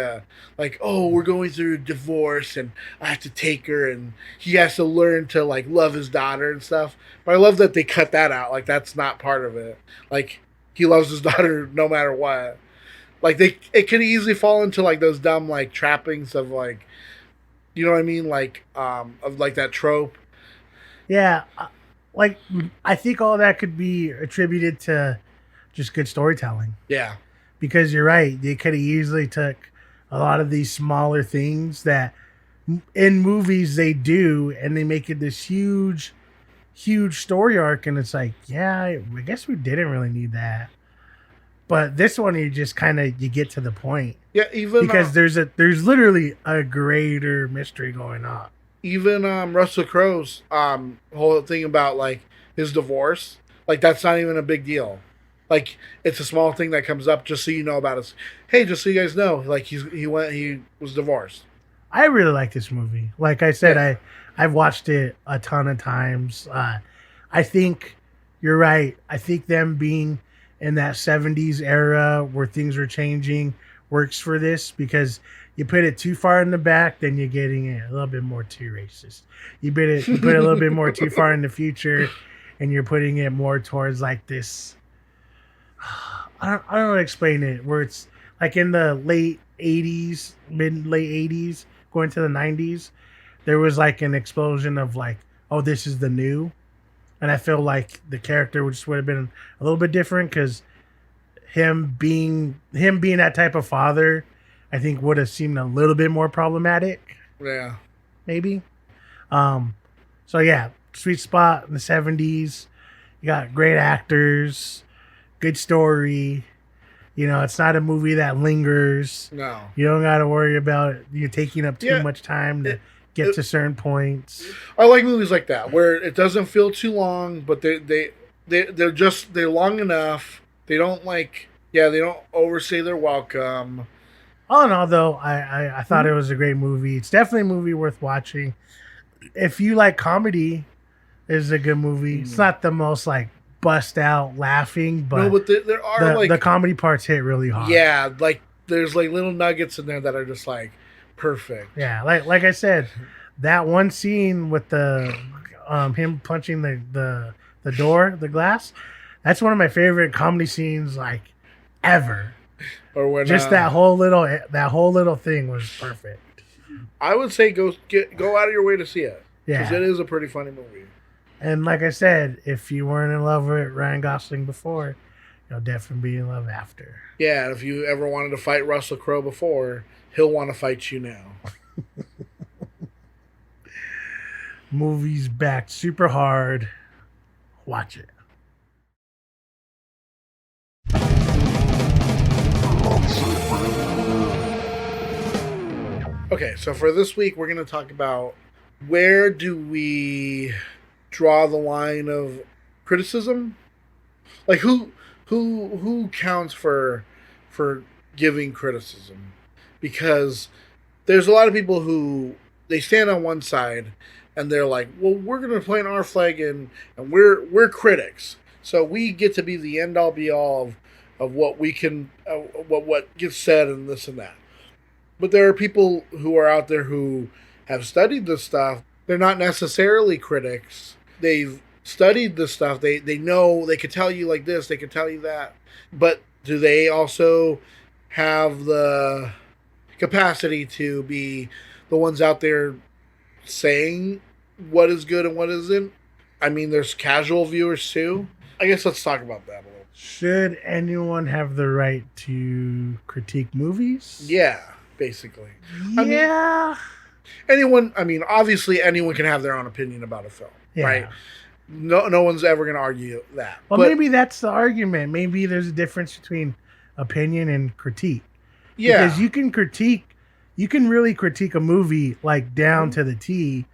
oh, we're going through a divorce and I have to take her, and he has to learn to like love his daughter and stuff. But I love that they cut that out. Like that's not part of it. Like he loves his daughter no matter what. Like it could easily fall into like those dumb like trappings of like. You know what I mean? Like, of like that trope. Yeah, like I think all that could be attributed to just good storytelling. Yeah, because you're right. They could have easily took a lot of these smaller things that in movies they do, and they make it this huge story arc, and it's like, yeah, I guess we didn't really need that. But this one, you just kind of you get to the point. Yeah, even because there's literally a greater mystery going on. Even Russell Crowe's whole thing about like his divorce, like that's not even a big deal. Like it's a small thing that comes up just so you know about it. Hey, just so you guys know, like he was divorced. I really like this movie. Like I said, I've watched it a ton of times. I think you're right. I think them being in that 70s era where things were changing works for this, because you put it too far in the back, then you're getting it a little bit more too racist. You put it a little bit more too far in the future, and you're putting it more towards like this. I don't know how to explain it. Where it's like in the late 80s, late 80s, going to the 90s, there was like an explosion of like, oh, this is the new. And I feel like the character would have been a little bit different because him being that type of father, I think would have seemed a little bit more problematic. Yeah. Maybe. So yeah, sweet spot in the 70s. You got great actors, good story. You know, it's not a movie that lingers. No. You don't got to worry about you taking up too much time to get to certain points. I like movies like that where it doesn't feel too long, but they're long enough. They don't they don't overstay their welcome. All in all, though, I thought it was a great movie. It's definitely a movie worth watching. If you like comedy, it's a good movie. It's not the most like bust out laughing, but there are the comedy parts hit really hard. Yeah, like there's like little nuggets in there that are just like perfect. Yeah, like I said, that one scene with the him punching the door, the glass, that's one of my favorite comedy scenes like ever. Or when just that whole little thing was perfect. I would say go out of your way to see it. Yeah, because it is a pretty funny movie. And like I said, if you weren't in love with Ryan Gosling before, you'll definitely be in love after. Yeah, if you ever wanted to fight Russell Crowe before, he'll want to fight you now. Movie's back super hard. Watch it. Okay, so for this week, we're going to talk about where do we draw the line of criticism? Like who counts for giving criticism? Because there's a lot of people who they stand on one side and they're like, well, we're going to plant our flag and we're critics, so we get to be the end all be all of what we can what gets said and this and that. But there are people who are out there who have studied this stuff. They're not necessarily critics. They've studied this stuff. They know, they could tell you like this, they could tell you that. But do they also have the capacity to be the ones out there saying what is good and what isn't? I mean, there's casual viewers too. I guess let's talk about that a little. Should anyone have the right to critique movies? Yeah, basically. Yeah. Obviously anyone can have their own opinion about a film, right? No one's ever going to argue that. Well, maybe that's the argument. Maybe there's a difference between opinion and critique. Yeah. Because you can really critique a movie like down to the T,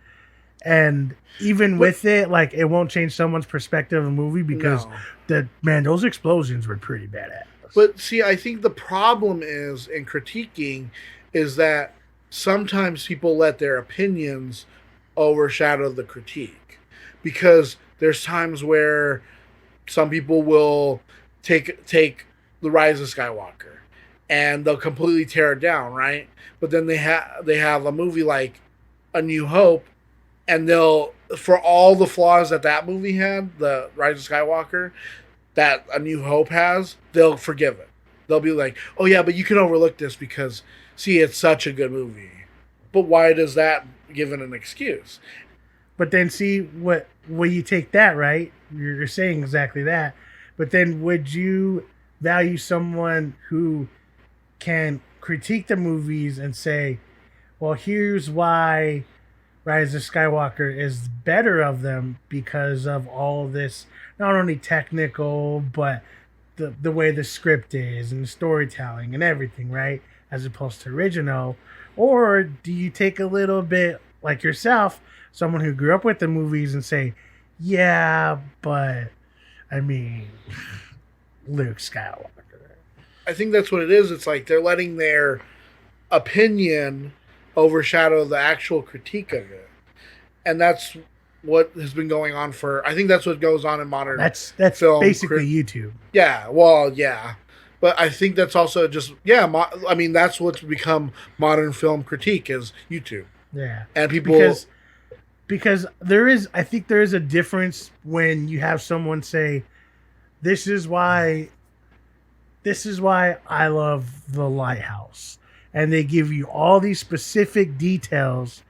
and even with it, like it won't change someone's perspective of a movie because those explosions were pretty badass. But see, I think the problem is in critiquing is that sometimes people let their opinions overshadow the critique, because there's times where some people will take the Rise of Skywalker and they'll completely tear it down, right? But then they have a movie like A New Hope, and they'll, for all the flaws that movie had, the Rise of Skywalker, that A New Hope has, they'll forgive it. They'll be like, oh yeah, but you can overlook this because, see, it's such a good movie. But why does that give it an excuse? But then see, what you take that, right? You're saying exactly that. But then would you value someone who can critique the movies and say, well, here's why Rise of Skywalker is better of them because of all of this, not only technical, but the way the script is and the storytelling and everything, right? As opposed to original. Or do you take a little bit like yourself, someone who grew up with the movies, and say, yeah, but I mean, Luke Skywalker. I think that's what it is. It's like they're letting their opinion overshadow the actual critique of it. And that's what has been going on I think that's what goes on in modern That's film. Basically YouTube. Yeah, well, yeah. But I think that's also just, that's what's become modern film critique is YouTube. Yeah. And people... Because I think there is a difference when you have someone say, this is why I love The Lighthouse. And they give you all these specific details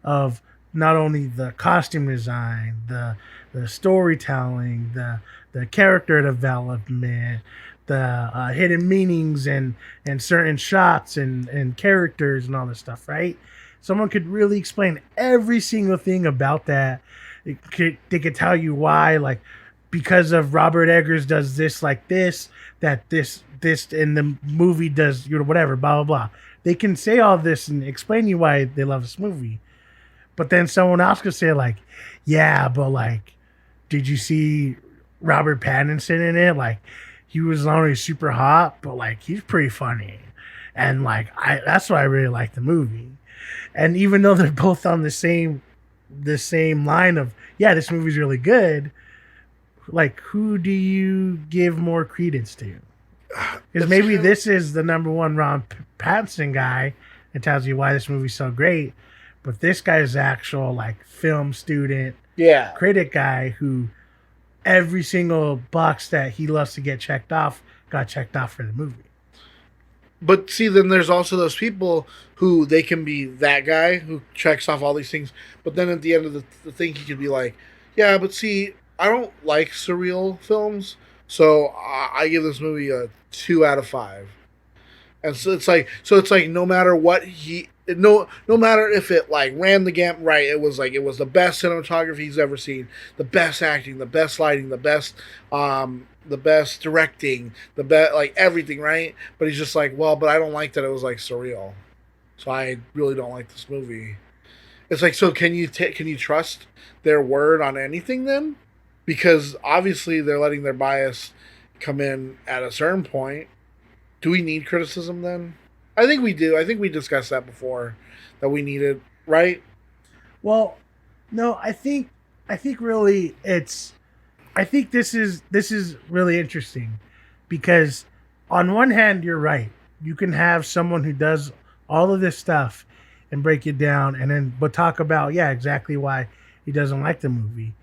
of not only the costume design, the storytelling, the character development, the hidden meanings and certain shots and characters and all this stuff, right? Someone could really explain every single thing about that. They could tell you why, like, because of Robert Eggers does this like this, that this in the movie does, you know, whatever, blah, blah, blah. They can say all this and explain you why they love this movie. But then someone else could say, like, yeah, but, like, did you see Robert Pattinson in it? Like, he was not only super hot, but, like, he's pretty funny. And, like, that's why I really like the movie. And even though they're both on the same line of, yeah, this movie's really good, like, who do you give more credence to? Because maybe this is the number one Ron Pattinson guy and tells you why this movie's so great, but this guy's actual, like, film student, critic guy who every single box that he loves to get checked off got checked off for the movie. But see, then there's also those people who they can be that guy who checks off all these things, but then at the end of the thing, he could be like, yeah, but see, I don't like surreal films, so I give this movie a 2 out of 5. And so it's like no matter what no matter if it, like, ran the gamut right, it was the best cinematography he's ever seen, the best acting, the best lighting, the best directing, the best, like, everything, right? But he's just like, well, but I don't like that it was, like, surreal, so I really don't like this movie. It's like, so can you trust their word on anything then? Because obviously they're letting their bias come in at a certain point. Do we need criticism then? I think we do. I think we discussed that before, that we need it, right? Well, no, I think really I think this is really interesting, because on one hand, you're right. You can have someone who does all of this stuff and break it down but talk about, yeah, exactly why he doesn't like the movie.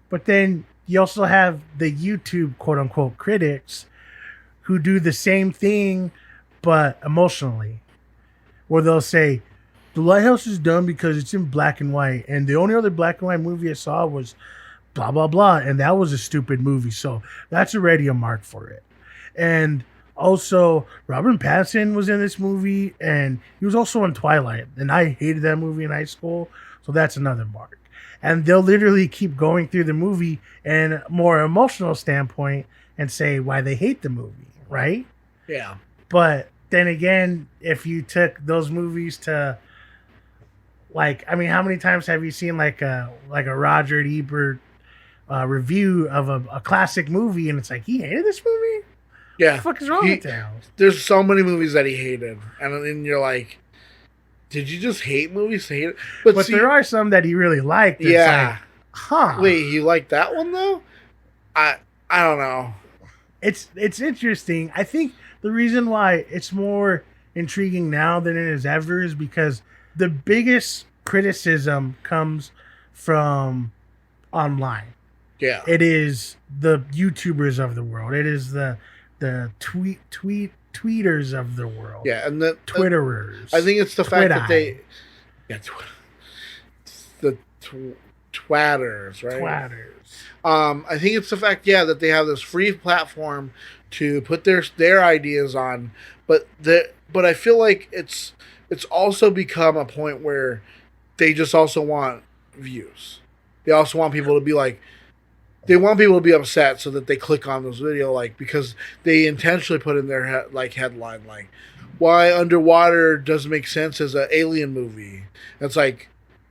But then you also have the YouTube quote unquote critics who do the same thing, but emotionally, where they'll say, The Lighthouse is dumb because it's in black and white, and the only other black and white movie I saw was blah, blah, blah, and that was a stupid movie, so that's already a mark for it. And also, Robert Pattinson was in this movie, and he was also in Twilight, and I hated that movie in high school, so that's another mark. And they'll literally keep going through the movie in a more emotional standpoint and say why they hate the movie, right? Yeah. But then again, if you took those movies to, like, I mean, how many times have you seen like a Roger Ebert review of a classic movie, and it's like, he hated this movie? Yeah. What the fuck is wrong with him? There's so many movies that he hated, and then you're like, did you just hate movies to hate it? But see, there are some that he really liked. It's yeah. Like, wait, you like that one though? I don't know. It's interesting. I think the reason why it's more intriguing now than it is ever is because the biggest criticism comes from online. Yeah. It is the YouTubers of the world. It is the tweeters of the world. Yeah, and the Twitterers. I think it's the fact that they the twatters, right? Twatters. I think it's the fact, that they have this free platform to put their ideas on, but I feel like it's also become a point where they just also want views. They also want people to be like, they want people to be upset so that they click on this video, like, because they intentionally put in their headline, like, why Underwater doesn't make sense as an alien movie. And it's like,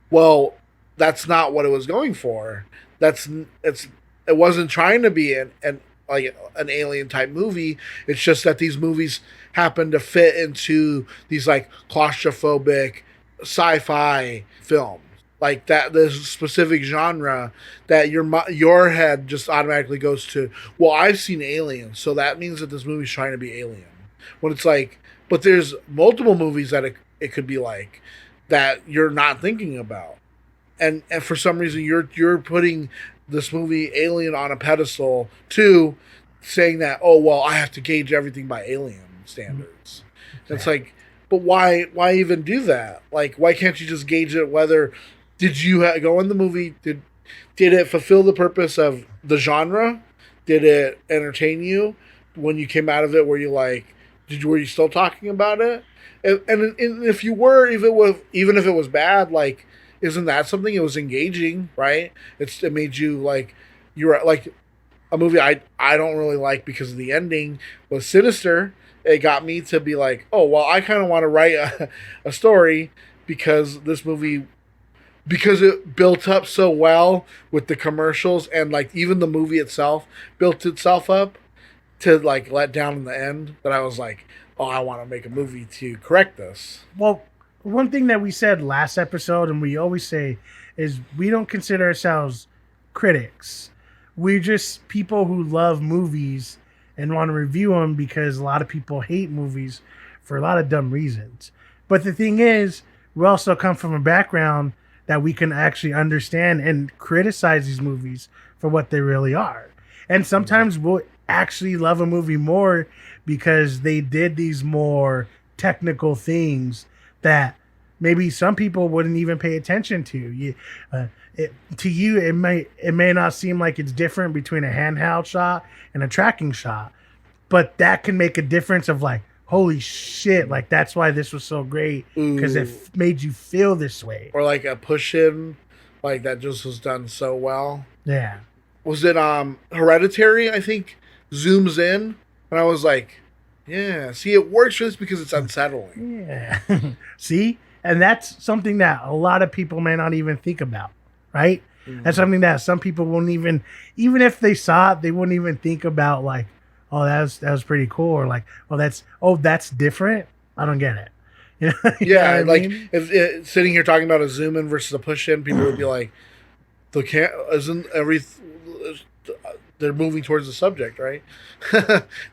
well, that's not what it was going for. It wasn't trying to be an alien type movie. It's just that these movies happen to fit into these, like, claustrophobic sci-fi films. Like that, this specific genre that your head just automatically goes to, well, I've seen Alien, so that means that this movie's trying to be Alien. When it's like, but there's multiple movies that it could be like that you're not thinking about, and for some reason you're putting this movie Alien on a pedestal too, saying that, oh well, I have to gauge everything by Alien standards. Exactly. It's like, but why even do that? Like, why can't you just gauge it whether Did you go in the movie? Did it fulfill the purpose of the genre? Did it entertain you when you came out of it? Were you like, were you still talking about it? And if you were, even if it was bad, like, isn't that something? It was engaging, right? It made you like, you're like, a movie I don't really like because of the ending was sinister. It got me to be like, oh well, I kind of want to write a story because this movie. Because it built up so well with the commercials and like even the movie itself built itself up to like let down in the end that I was like, oh, I want to make a movie to correct this. Well, one thing that we said last episode and we always say is we don't consider ourselves critics. We're just people who love movies and want to review them because a lot of people hate movies for a lot of dumb reasons. But the thing is, we also come from a background that we can actually understand and criticize these movies for what they really are. And sometimes we'll actually love a movie more because they did these more technical things that maybe some people wouldn't even pay attention to. To you, it may not seem like it's different between a handheld shot and a tracking shot, but that can make a difference of like, holy shit, like that's why this was so great because it made you feel this way. Or like a push in, like that just was done so well. Yeah. Was it Hereditary, I think, zooms in and I was like, yeah, see, it works for this because it's unsettling. Yeah. See? And that's something that a lot of people may not even think about, right? That's something that some people won't even if they saw it, they wouldn't even think about like, oh, that was pretty cool, or like, that's different. I don't get it. You know yeah, what like I mean? if sitting here talking about a zoom in versus a push in, people would be like, they're moving towards the subject, right?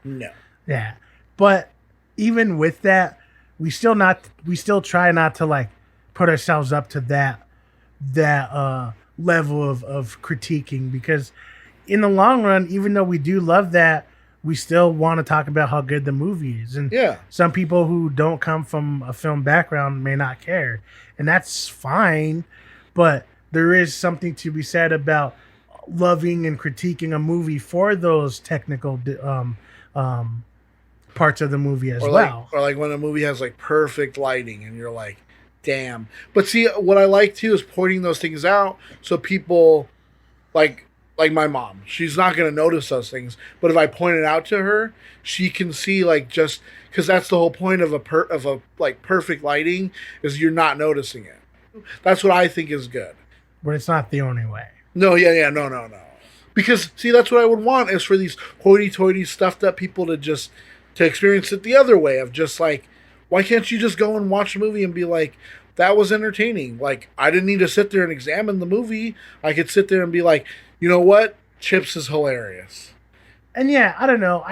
No. Yeah, but even with that, we still try not to like put ourselves up to that level of critiquing, because in the long run, even though we do love that, we still want to talk about how good the movie is. And some people who don't come from a film background may not care. And that's fine. But there is something to be said about loving and critiquing a movie for those technical parts of the movie as well. Or like when a movie has like perfect lighting and you're like, damn. But see, what I like too is pointing those things out so people like my mom, she's not going to notice those things, but if I point it out to her, she can see, like, just because that's the whole point of a like perfect lighting is you're not noticing it. That's what I think is good. But it's not the only way. No, no. Because see, that's what I would want is for these hoity-toity stuffed up people to experience it the other way of just like, why can't you just go and watch a movie and be like, that was entertaining? Like, I didn't need to sit there and examine the movie. I could sit there and be like, you know what? Chips is hilarious. And yeah, I don't know.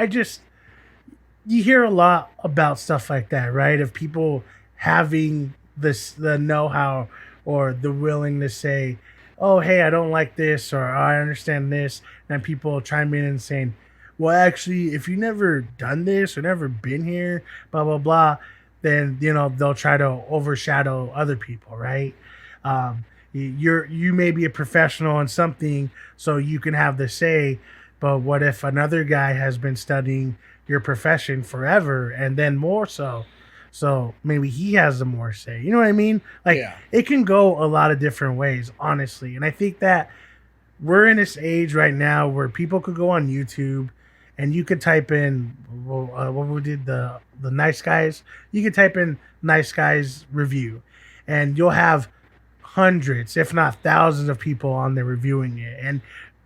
You hear a lot about stuff like that, right? Of people having the know-how or the willingness to say, oh, hey, I don't like this, or I understand this. And people chime in and saying, well, actually, if you've never done this or never been here, blah, blah, blah, then, they'll try to overshadow other people, right? You may be a professional in something, so you can have the say, but what if another guy has been studying your profession forever and then more so maybe he has the more say? You know what I mean? Like, It can go a lot of different ways, honestly. And I think that we're in this age right now where people could go on YouTube and you could type in what we did, the Nice Guys. You could type in Nice Guys review and you'll have hundreds, if not thousands of people on there reviewing it. And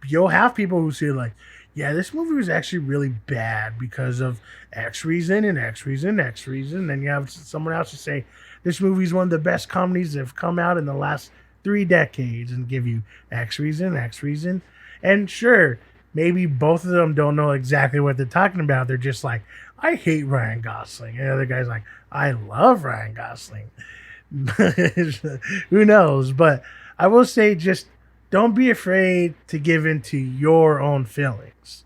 you'll have people who say like, yeah, this movie was actually really bad because of X reason and X reason, X reason. Then you have someone else to say, this movie is one of the best comedies that have come out in the last 3 decades and give you X reason, X reason. And sure, maybe both of them don't know exactly what they're talking about. They're just like, I hate Ryan Gosling. And the other guy's like, I love Ryan Gosling. Who knows? But I will say, just don't be afraid to give into your own feelings,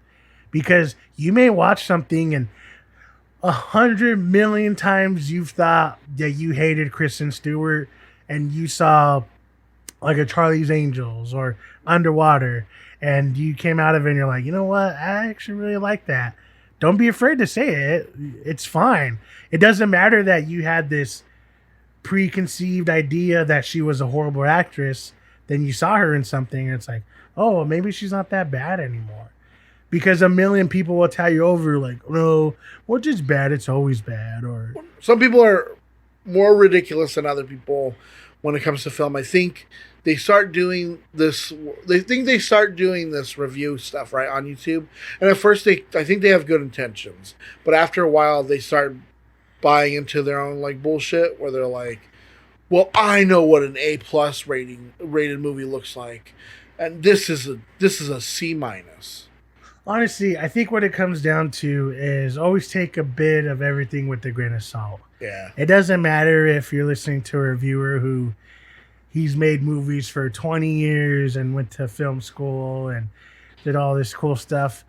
because you may watch something and 100 million times you've thought that you hated Kristen Stewart, and you saw like a Charlie's Angels or Underwater, and you came out of it and you're like, you know what, I actually really like that. Don't be afraid to say it. It's fine. It doesn't matter that you had this preconceived idea that she was a horrible actress. Then you saw her in something and it's like, oh, maybe she's not that bad anymore. Because a million people will tell you over like, no, what's just bad, it's always bad. Or some people are more ridiculous than other people when it comes to film. I think they start doing this. They start doing this review stuff right on YouTube, and at first I think they have good intentions, but after a while they start buying into their own like bullshit where they're like, well, I know what an A+ rated movie looks like, and this is a C-. Honestly, I think what it comes down to is always take a bit of everything with a grain of salt. Yeah. It doesn't matter if you're listening to a reviewer who he's made movies for 20 years and went to film school and did all this cool stuff.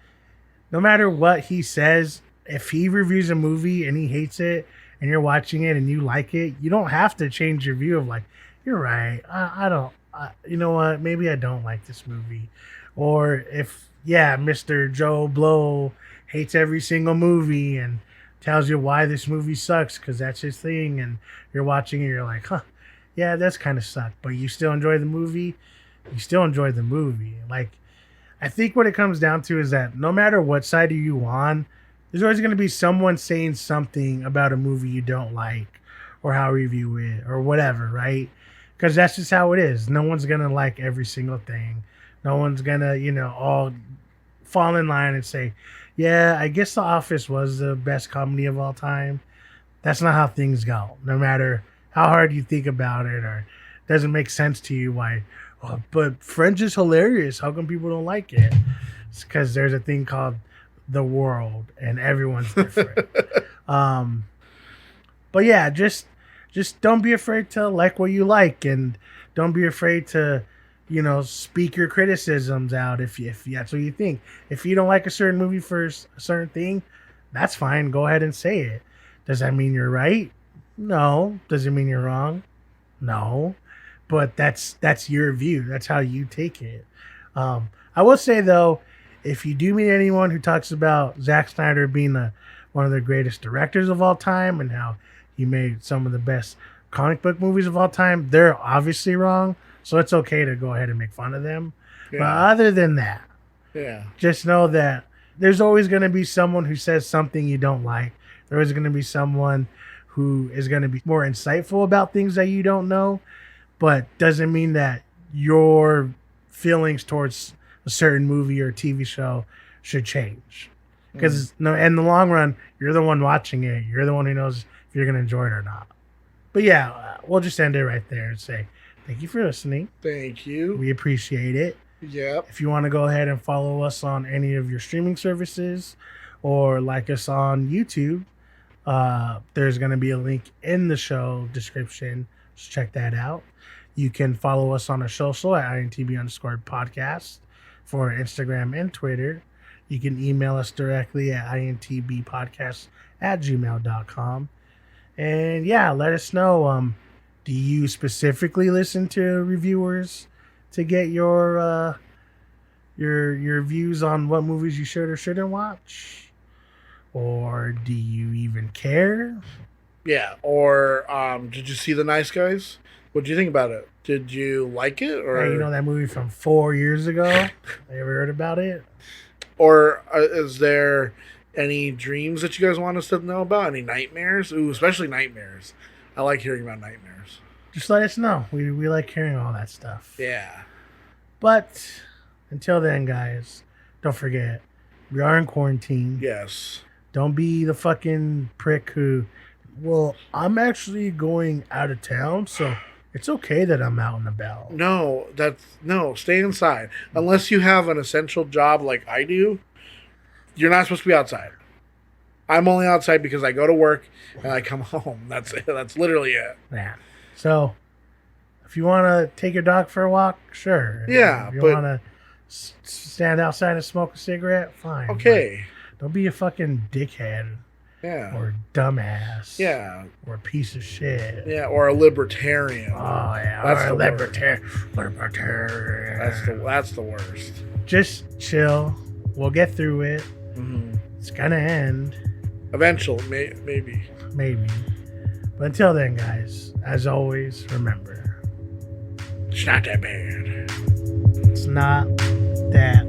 No matter what he says, if he reviews a movie and he hates it and you're watching it and you like it, you don't have to change your view of like, you're right. You know what? Maybe I don't like this movie. Or if, yeah, Mr. Joe Blow hates every single movie and tells you why this movie sucks because that's his thing, and you're watching it, you're like, huh, yeah, that's kind of sucked, but you still enjoy the movie. You still enjoy the movie. Like, I think what it comes down to is that no matter what side are you on, there's always going to be someone saying something about a movie you don't like or how review it or whatever, right? Because that's just how it is. No one's going to like every single thing. No one's going to, all fall in line and say, yeah, I guess The Office was the best comedy of all time. That's not how things go. No matter how hard you think about it or it doesn't make sense to you why, oh, but Friends is hilarious. How come people don't like it? It's because there's a thing called the world and everyone's different. But yeah, just don't be afraid to like what you like, and don't be afraid to speak your criticisms out if that's what you think. If you don't like a certain movie for a certain thing, that's fine. Go ahead and say it. Does that mean you're right? No. Does it mean you're wrong? No. But that's your view. That's how you take it. I will say, though, if you do meet anyone who talks about Zack Snyder being one of the greatest directors of all time and how he made some of the best comic book movies of all time, they're obviously wrong. So it's okay to go ahead and make fun of them. Yeah. But other than that, just know that there's always going to be someone who says something you don't like. There is going to be someone who is going to be more insightful about things that you don't know, but doesn't mean that your feelings towards a certain movie or TV show should change. Because in the long run, you're the one watching it. You're the one who knows if you're going to enjoy it or not. But yeah, we'll just end it right there and say, thank you for listening. Thank you. We appreciate it. Yep. If you want to go ahead and follow us on any of your streaming services or like us on YouTube, there's going to be a link in the show description. So check that out. You can follow us on our social at INTB_podcast for Instagram and Twitter. You can email us directly at intbpodcast@gmail.com. And yeah, let us know. Do you specifically listen to reviewers to get your views on what movies you should or shouldn't watch? Or do you even care? Yeah. Or did you see The Nice Guys? What did you think about it? Did you like it? Or hey, that movie from 4 years ago? Have you ever heard about it? Or is there any dreams that you guys want us to know about? Any nightmares? Ooh, especially nightmares. I like hearing about nightmares. Just let us know. We like hearing all that stuff. Yeah. But until then, guys, don't forget, we are in quarantine. Yes. Don't be the fucking prick who, well, I'm actually going out of town, so it's okay that I'm out and about. No, stay inside. Unless you have an essential job like I do, you're not supposed to be outside. I'm only outside because I go to work and I come home. That's it. That's literally it. Yeah. So, if you want to take your dog for a walk, sure. Yeah. If you want to stand outside and smoke a cigarette, fine. Okay. Don't be a fucking dickhead. Yeah. Or dumbass. Yeah. Or a piece of shit. Yeah, or a libertarian. Oh yeah, That's or the a worst. libertarian. That's the worst. Just chill. We'll get through it. Mm-hmm. It's gonna end. Eventually, maybe. Maybe. But until then, guys, as always, remember. It's not that bad. It's not that